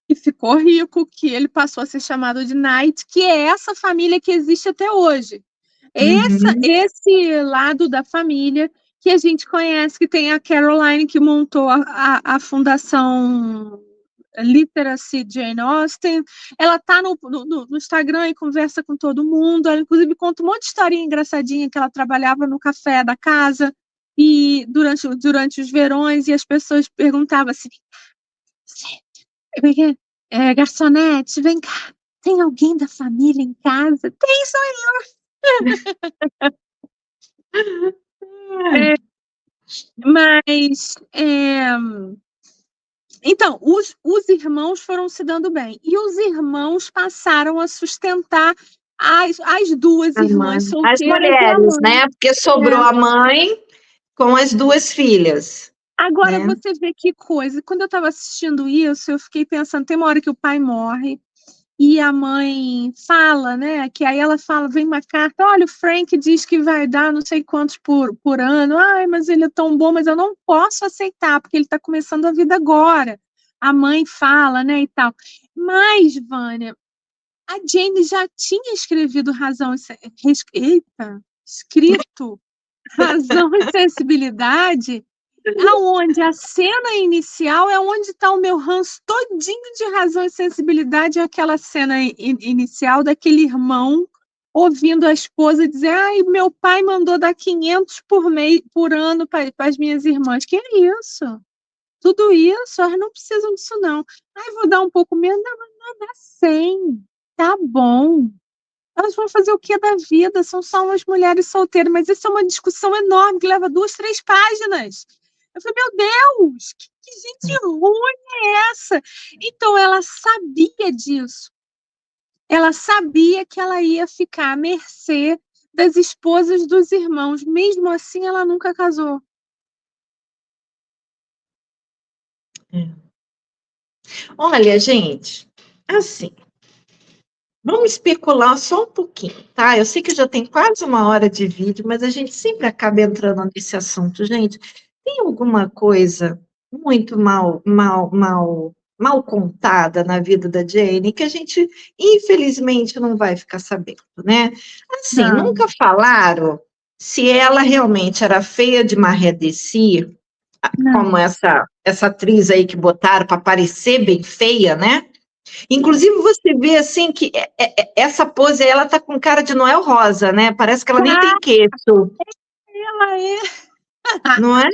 e ficou rico, que ele passou a ser chamado de Knight, que é essa família que existe até hoje. Esse lado da família que a gente conhece, que tem a Caroline, que montou a fundação Literacy Jane Austen. Ela tá no Instagram e conversa com todo mundo. Ela, inclusive, conta um monte de historinha engraçadinha, que ela trabalhava no café da casa e durante os verões, e as pessoas perguntavam assim: garçonete, vem cá, tem alguém da família em casa? Tem, sou eu. Mas então, os irmãos foram se dando bem. E os irmãos passaram a sustentar as duas irmãs As solteiras e a mulheres, mãe. né? Porque sobrou a mãe com as duas filhas. Agora, né? você vê que coisa. Quando eu estava assistindo isso, eu fiquei pensando, tem uma hora que o pai morre e a mãe fala, né? Que aí ela fala, vem uma carta, olha, o Frank diz que vai dar não sei quantos por ano. Ai, mas ele é tão bom, mas eu não posso aceitar, porque ele está começando a vida agora. A mãe fala, né, e tal. Mas, Vânia, a Jane já tinha escrevido escrito Razão e Sensibilidade, aonde a cena inicial é onde está o meu ranço todinho de Razão e Sensibilidade, aquela cena inicial daquele irmão ouvindo a esposa dizer: ai, meu pai mandou dar 500 por ano para as minhas irmãs. Que é isso? Tudo isso, elas não precisam disso, não. Ai, vou dar um pouco menos, não, dá 100. Tá bom. Elas vão fazer o que da vida? São só umas mulheres solteiras, mas isso é uma discussão enorme que leva 2, 3 páginas. Eu falei, meu Deus, que gente ruim é essa? Então, ela sabia disso. Ela sabia que ela ia ficar à mercê das esposas dos irmãos. Mesmo assim, ela nunca casou. Olha, gente, assim, vamos especular só um pouquinho, tá? Eu sei que já tem quase 1 hora de vídeo, mas a gente sempre acaba entrando nesse assunto. Gente, tem alguma coisa muito mal contada na vida da Jane que a gente, infelizmente, não vai ficar sabendo, né? Assim, Não. nunca falaram se ela realmente era feia de Maré Dessi, como essa atriz aí que botaram para parecer bem feia, né? Inclusive, você vê assim que essa pose aí, ela tá com cara de Noel Rosa, né? Parece que ela nem tem queixo. Ela é. Não é?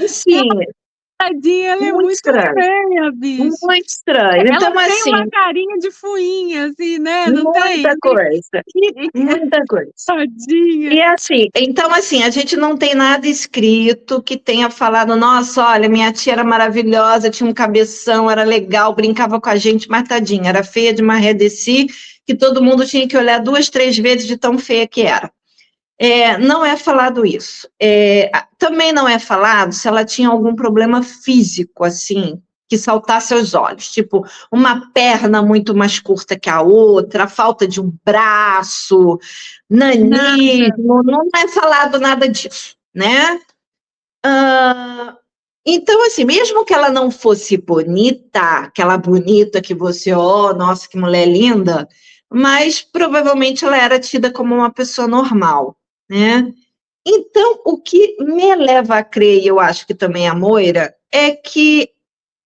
Assim, Tadinha, ela é muito muito estranho. feia, bicho. Muito estranho. Ela Então, tem assim, uma carinha de fuinha, assim, né? Não tem? muita coisa. Muita coisa. Tadinha. E assim, então assim, a gente não tem nada escrito que tenha falado, nossa, olha, minha tia era maravilhosa, tinha um cabeção, era legal, brincava com a gente, mas tadinha, era feia de Maré Dessi, que todo mundo tinha que olhar 2, 3 vezes de tão feia que era. Não é falado isso. Também não é falado se ela tinha algum problema físico, assim, que saltasse aos olhos, tipo, uma perna muito mais curta que a outra, a falta de um braço, nanismo, não é falado nada disso, né? Então, assim, mesmo que ela não fosse bonita, aquela bonita que você, nossa, que mulher linda, mas provavelmente ela era tida como uma pessoa normal, né? Então, o que me leva a crer, e eu acho que também a Moira, é que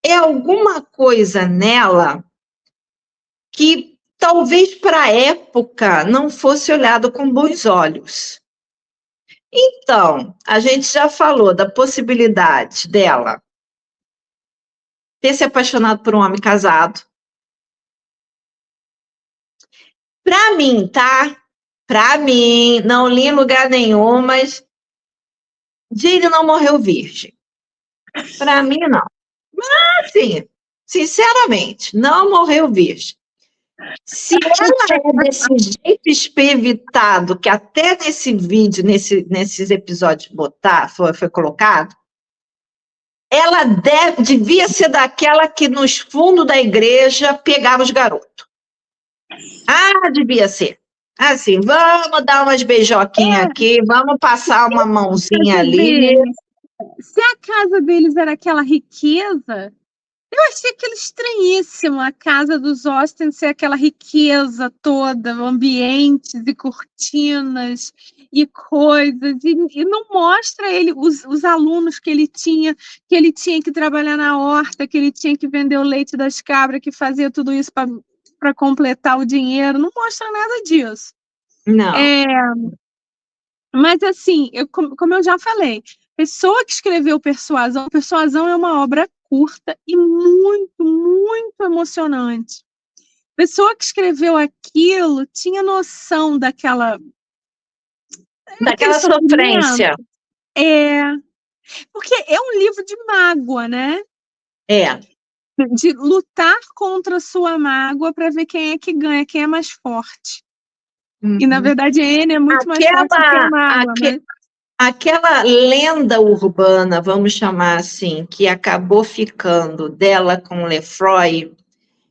é alguma coisa nela que talvez para a época não fosse olhado com bons olhos. Então, a gente já falou da possibilidade dela ter se apaixonado por um homem casado. Para mim, tá? Para mim, não li em lugar nenhum, mas Jane não morreu virgem. Para mim, não. Mas, assim, sinceramente, não morreu virgem. Se ela é desse jeito espevitado, que até nesse vídeo, nesses episódios foi colocado, ela devia ser daquela que nos fundos da igreja pegava os garotos. Devia ser. Assim, vamos dar umas beijoquinhas aqui, vamos passar uma mãozinha ali. Se a casa deles era aquela riqueza, Eu achei aquilo estranhíssimo, a casa dos Austen ser aquela riqueza toda, ambientes e cortinas e coisas, e não mostra ele, os alunos que ele tinha que trabalhar na horta, que ele tinha que vender o leite das cabras, que fazia tudo isso para completar o dinheiro, não mostra nada disso. Não. Mas, assim, como eu já falei, pessoa que escreveu Persuasão é uma obra curta e muito, muito emocionante. Pessoa que escreveu aquilo tinha noção daquele Daquela sofrimento. sofrência. Porque é um livro de mágoa, né? É. De lutar contra a sua mágoa para ver quem é que ganha, quem é mais forte. E, na verdade, a Anne é muito mais forte do que a mágoa, mas... Aquela lenda urbana, vamos chamar assim, que acabou ficando dela com Lefroy,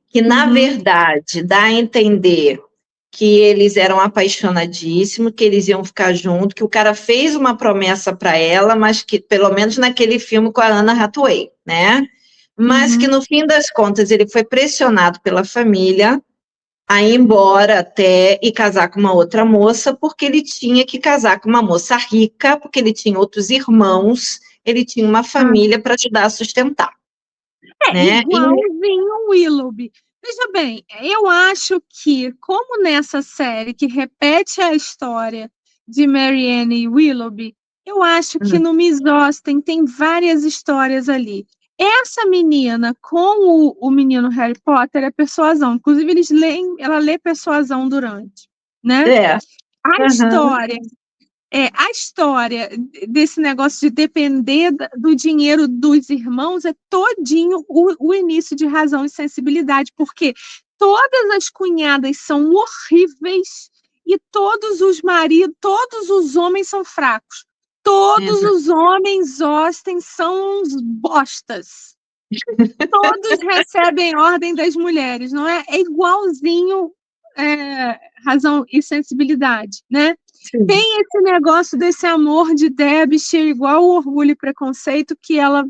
que na verdade dá a entender que eles eram apaixonadíssimos, que eles iam ficar juntos, que o cara fez uma promessa para ela, mas que, pelo menos naquele filme com a Anna Hathaway, né? Mas que no fim das contas ele foi pressionado pela família a ir embora até e casar com uma outra moça, porque ele tinha que casar com uma moça rica, porque ele tinha outros irmãos, ele tinha uma família para ajudar a sustentar. Né? Igualzinho o Willoughby. Veja bem, eu acho que, como nessa série que repete a história de Marianne e Willoughby, eu acho que no Miss Austen tem várias histórias ali. Essa menina com o menino Harry Potter é Persuasão. Inclusive, ela lê Persuasão durante, né? A história desse negócio de depender do dinheiro dos irmãos é todinho o início de Razão e Sensibilidade, porque todas as cunhadas são horríveis e todos os maridos, todos os homens são fracos. Todos os homens Austen são uns bostas. Todos recebem ordem das mulheres, não é? É igualzinho Razão e Sensibilidade, né? Sim. Tem esse negócio desse amor de Derbyshire igual o Orgulho e Preconceito que ela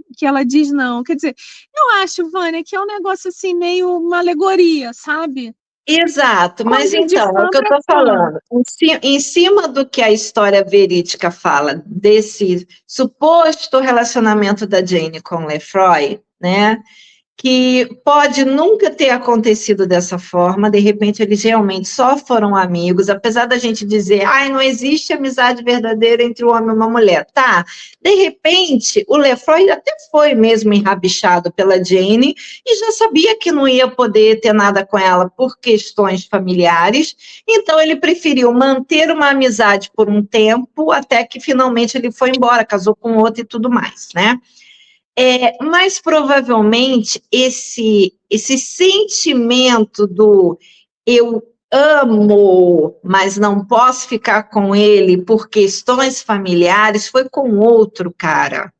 diz não. Quer dizer, eu acho, Vânia, que é um negócio assim meio uma alegoria, sabe? Exato, mas então, é o que eu estou falando. Em cima do que a história verídica fala desse suposto relacionamento da Jane com Lefroy, né? Que pode nunca ter acontecido dessa forma, de repente eles realmente só foram amigos, apesar da gente dizer, não existe amizade verdadeira entre um homem e uma mulher, tá? De repente, o Lefroy até foi mesmo enrabixado pela Jane e já sabia que não ia poder ter nada com ela por questões familiares, então ele preferiu manter uma amizade por um tempo, até que finalmente ele foi embora, casou com outro e tudo mais, né? Mas provavelmente esse sentimento do eu amo, mas não posso ficar com ele por questões familiares foi com outro cara.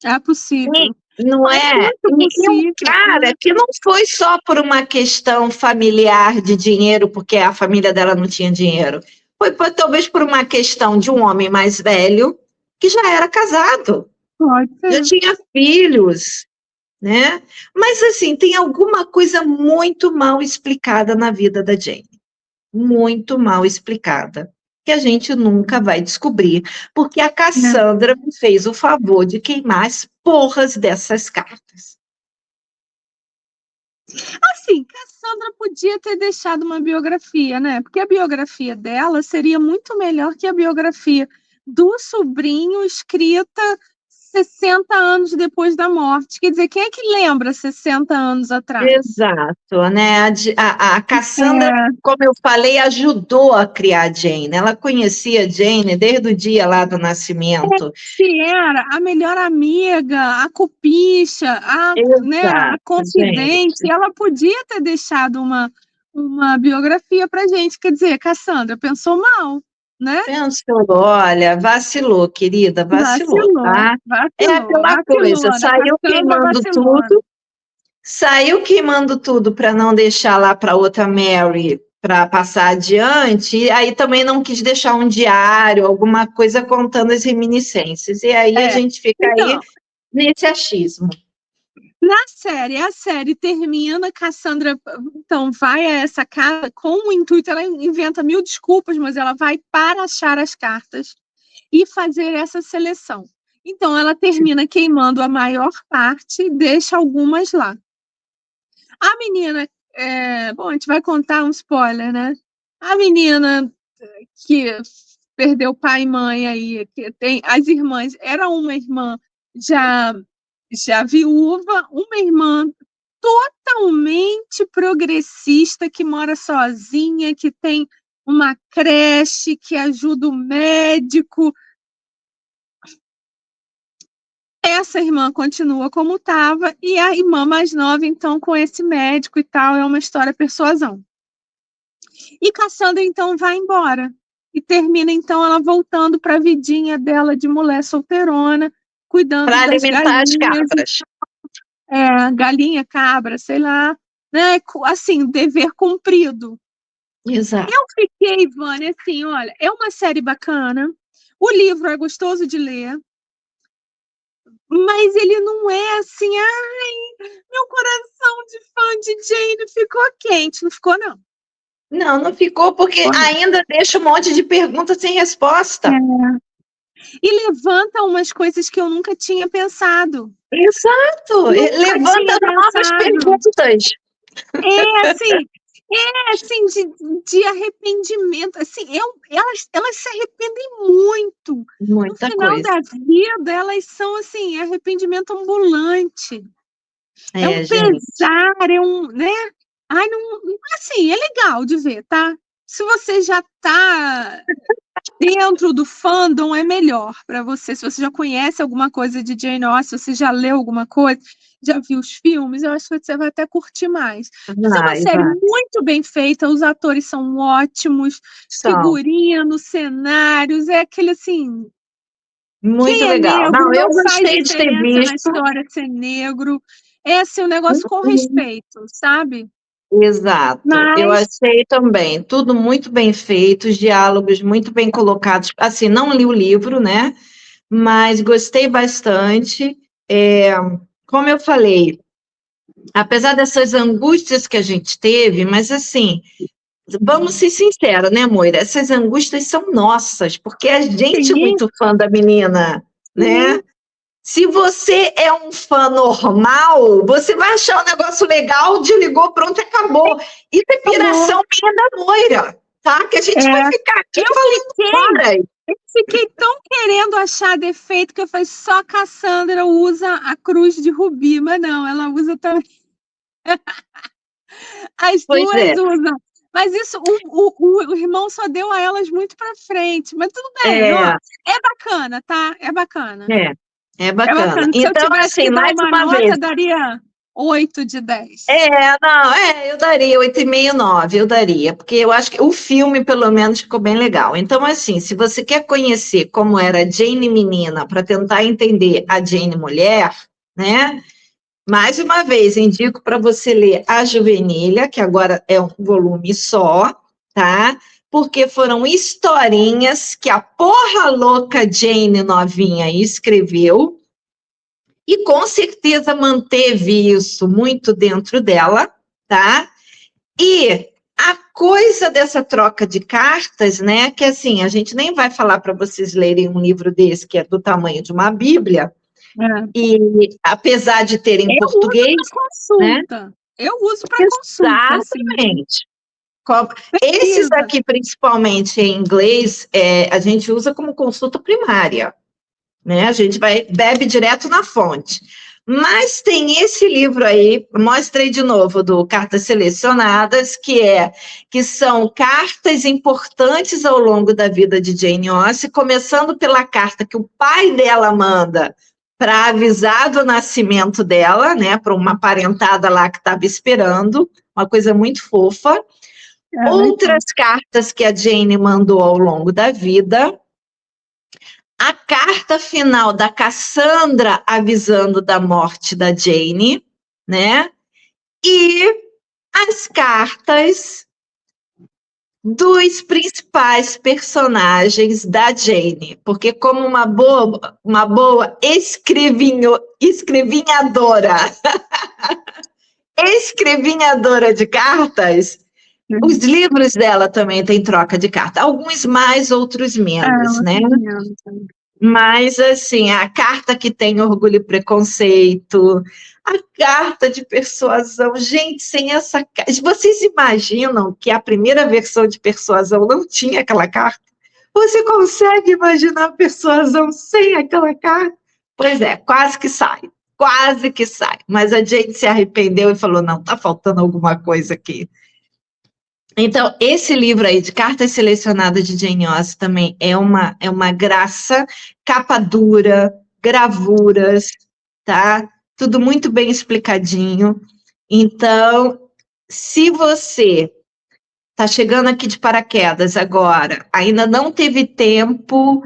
É possível. Não é? E um cara que não foi só por uma questão familiar de dinheiro, porque a família dela não tinha dinheiro. Foi talvez por uma questão de um homem mais velho que já era casado. Já tinha filhos, né? Mas, assim, tem alguma coisa muito mal explicada na vida da Jane. Muito mal explicada. Que a gente nunca vai descobrir, porque a Cassandra me fez o favor de queimar as porras dessas cartas. Assim, Cassandra podia ter deixado uma biografia, né? Porque a biografia dela seria muito melhor que a biografia do sobrinho escrita 60 anos depois da morte. Quer dizer, quem é que lembra 60 anos atrás? Exato, né? A Cassandra, como eu falei, ajudou a criar a Jane. Ela conhecia a Jane desde o dia lá do nascimento. Que era a melhor amiga, a cupicha, a confidente. Gente. Ela podia ter deixado uma biografia para gente. Quer dizer, Cassandra pensou mal. Né? Pensou, olha, vacilou, querida, vacilou, tá? É aquela coisa, saiu queimando tudo para não deixar lá para outra Mary para passar adiante, e aí também não quis deixar um diário, alguma coisa contando as reminiscências, e aí a gente fica aí nesse achismo. A série termina, Cassandra, então, vai a essa casa com o intuito, ela inventa 1000 desculpas, mas ela vai para achar as cartas e fazer essa seleção. Então, ela termina queimando a maior parte e deixa algumas lá. A menina, bom, a gente vai contar um spoiler, né? A menina que perdeu pai e mãe aí, que tem as irmãs, era uma irmã já viúva, uma irmã totalmente progressista, que mora sozinha, que tem uma creche, que ajuda o médico. Essa irmã continua como estava, e a irmã mais nova, então, com esse médico e tal, é uma história persuasão. E Cassandra, então, vai embora. E termina, então, ela voltando para a vidinha dela de mulher solteirona, cuidando Para das alimentar as galinhas, cabras. galinha, cabra, sei lá, né? Assim, dever cumprido. Exato. Eu fiquei, Vânia, assim, olha, é uma série bacana, o livro é gostoso de ler, mas ele não é assim, ai, meu coração de fã de Jane ficou quente, não ficou, não. Não ficou, porque ainda deixa um monte de perguntas sem resposta. E levanta umas coisas que eu nunca tinha pensado. Exato, levanta novas perguntas. Assim, de arrependimento, assim, elas se arrependem muito. Muita no final coisa. da vida, elas são, assim, arrependimento ambulante. É um gente. pesar, né? Ai, não, assim, é legal de ver, tá? Se você já tá dentro do fandom, é melhor para você. Se você já conhece alguma coisa de Jane Austen, se você já leu alguma coisa, já viu os filmes, eu acho que você vai até curtir mais. Mas é uma série muito bem feita, os atores são ótimos, figurino, cenários, é aquele assim... Muito legal. Negro, eu não faz gostei de ter diferença na visto. história ser negro. É assim, um negócio com respeito, sabe? Exato. Eu achei também. Tudo muito bem feito, os diálogos muito bem colocados. Assim, não li o livro, né? Mas gostei bastante. Como eu falei, apesar dessas angústias que a gente teve, mas assim, vamos ser sinceros, né, Moira? Essas angústias são nossas, porque a gente é muito fã da menina, né? Se você é um fã normal, você vai achar um negócio legal, desligou, pronto, acabou. Isso é piração minha da Moira, tá? Que a gente vai ficar aqui falando horas. Eu fiquei tão querendo achar defeito que eu falei, só Cassandra usa a cruz de rubi, mas não, ela usa também. As duas usam. Mas isso, o irmão só deu a elas muito pra frente. Mas tudo bem, ó. É bacana, tá? É bacana. É bacana. Se então, eu tivesse que dar uma nota, vez, daria 8 de 10. Eu daria 8,5, 9, eu daria, porque eu acho que o filme, pelo menos, ficou bem legal. Então, assim, se você quer conhecer como era a Jane menina, para tentar entender a Jane mulher, né? Mais uma vez, indico para você ler A Juvenilha, que agora é um volume só, tá? Porque foram historinhas que a porra louca Jane novinha escreveu, e com certeza manteve isso muito dentro dela, tá? E a coisa dessa troca de cartas, né? Que assim, a gente nem vai falar para vocês lerem um livro desse, que é do tamanho de uma Bíblia, e apesar de ter em português, consulta. Eu uso para consulta. Exatamente. Esses aqui, principalmente em inglês, a gente usa como consulta primária, né? A gente bebe direto na fonte. Mas tem esse livro aí, mostrei de novo, do Cartas Selecionadas, que são cartas importantes ao longo da vida de Jane Austen, começando pela carta que o pai dela manda para avisar do nascimento dela, né, para uma parentada lá que estava esperando, uma coisa muito fofa. Outras cartas que a Jane mandou ao longo da vida, a carta final da Cassandra avisando da morte da Jane, né? E as cartas dos principais personagens da Jane, porque como uma boa escrevinhadora de cartas, os livros dela também têm troca de carta, alguns mais, outros menos, né? Mas, assim, a carta que tem orgulho e preconceito, a carta de persuasão, gente, sem essa carta. Vocês imaginam que a primeira versão de persuasão não tinha aquela carta? Você consegue imaginar a persuasão sem aquela carta? Pois é, quase que sai. Quase que sai. Mas a Jane se arrependeu e falou: não, tá faltando alguma coisa aqui. Então, esse livro aí, de Cartas Selecionadas de Jane Austen, também é uma graça, capa dura, gravuras, tá? Tudo muito bem explicadinho. Então, se você está chegando aqui de paraquedas agora, ainda não teve tempo,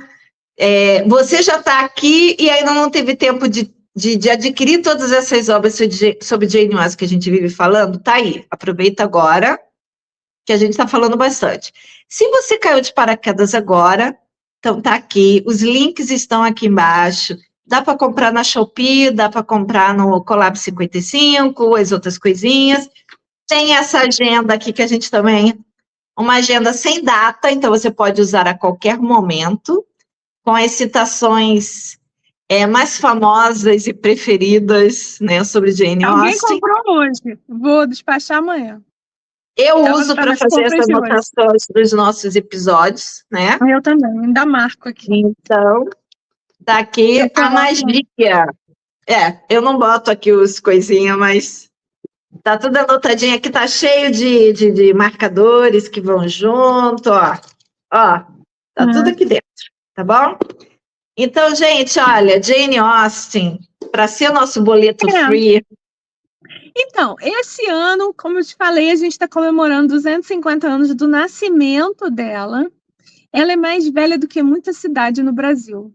você já está aqui e ainda não teve tempo de adquirir todas essas obras sobre Jane Austen que a gente vive falando, tá aí, aproveita agora, que a gente está falando bastante. Se você caiu de paraquedas agora, então tá aqui, os links estão aqui embaixo, dá para comprar na Shopee, dá para comprar no Collab 55, as outras coisinhas. Tem essa agenda aqui que a gente também, uma agenda sem data, então você pode usar a qualquer momento, com as citações mais famosas e preferidas, né, sobre Jane Austen. Alguém comprou hoje, vou despachar amanhã. Eu uso para fazer essas anotações dos nossos episódios, né? Eu também, ainda marco aqui. Então, tá aqui a magia. Eu não boto aqui os coisinhas, mas tá tudo anotadinho aqui, tá cheio de marcadores que vão junto, ó. Ó, tá tudo aqui dentro, tá bom? Então, gente, olha, Jane Austen, para ser o nosso boleto free. Então, esse ano, como eu te falei, a gente está comemorando 250 anos do nascimento dela. Ela é mais velha do que muita cidade no Brasil.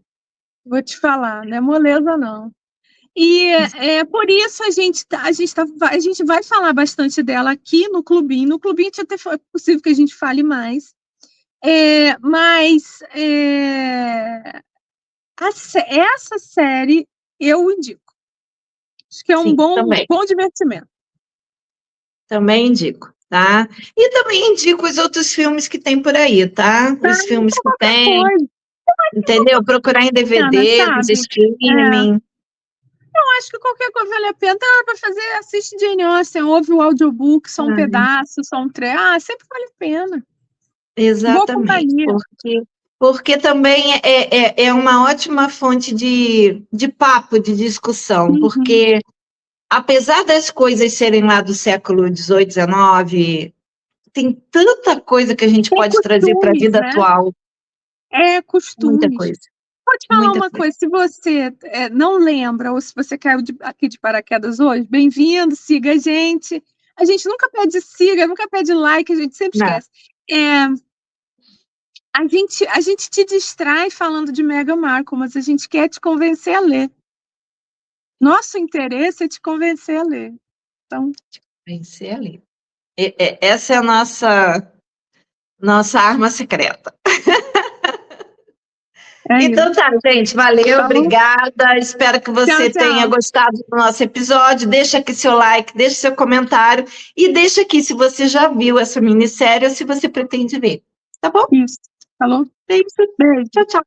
Vou te falar, não é moleza, não. E por isso a gente vai falar bastante dela aqui no Clubinho. No Clubinho até é possível que a gente fale mais. Mas essa série eu indico. Acho que é um bom divertimento. Também indico, tá? E também indico os outros filmes que tem por aí, tá? Os filmes que tem, entendeu? Procurar em DVD, nos streaming. Eu acho que qualquer coisa vale a pena. Para fazer, assiste Jane Austen, ouve o audiobook, só um pedaço, só um trecho. Sempre vale a pena. Exatamente. Porque também é uma ótima fonte de papo, de discussão, porque apesar das coisas serem lá do século XVIII, XIX, tem tanta coisa que a gente pode trazer para a vida atual. É costume. Muita coisa. Vou te falar uma coisa, se você não lembra, ou se você caiu aqui de paraquedas hoje, bem-vindo, siga a gente. A gente nunca pede siga, nunca pede like, a gente sempre esquece. A gente te distrai falando de Meghan Markle, mas a gente quer te convencer a ler. Nosso interesse é te convencer a ler. Então, te convencer a ler. Essa é a nossa arma secreta. Então tá, gente, valeu, obrigada. Espero que você tenha gostado do nosso episódio. Deixa aqui seu like, deixa seu comentário e deixa aqui se você já viu essa minissérie ou se você pretende ver. Tá bom? Isso. Falou? Beijo. Tchau, tchau.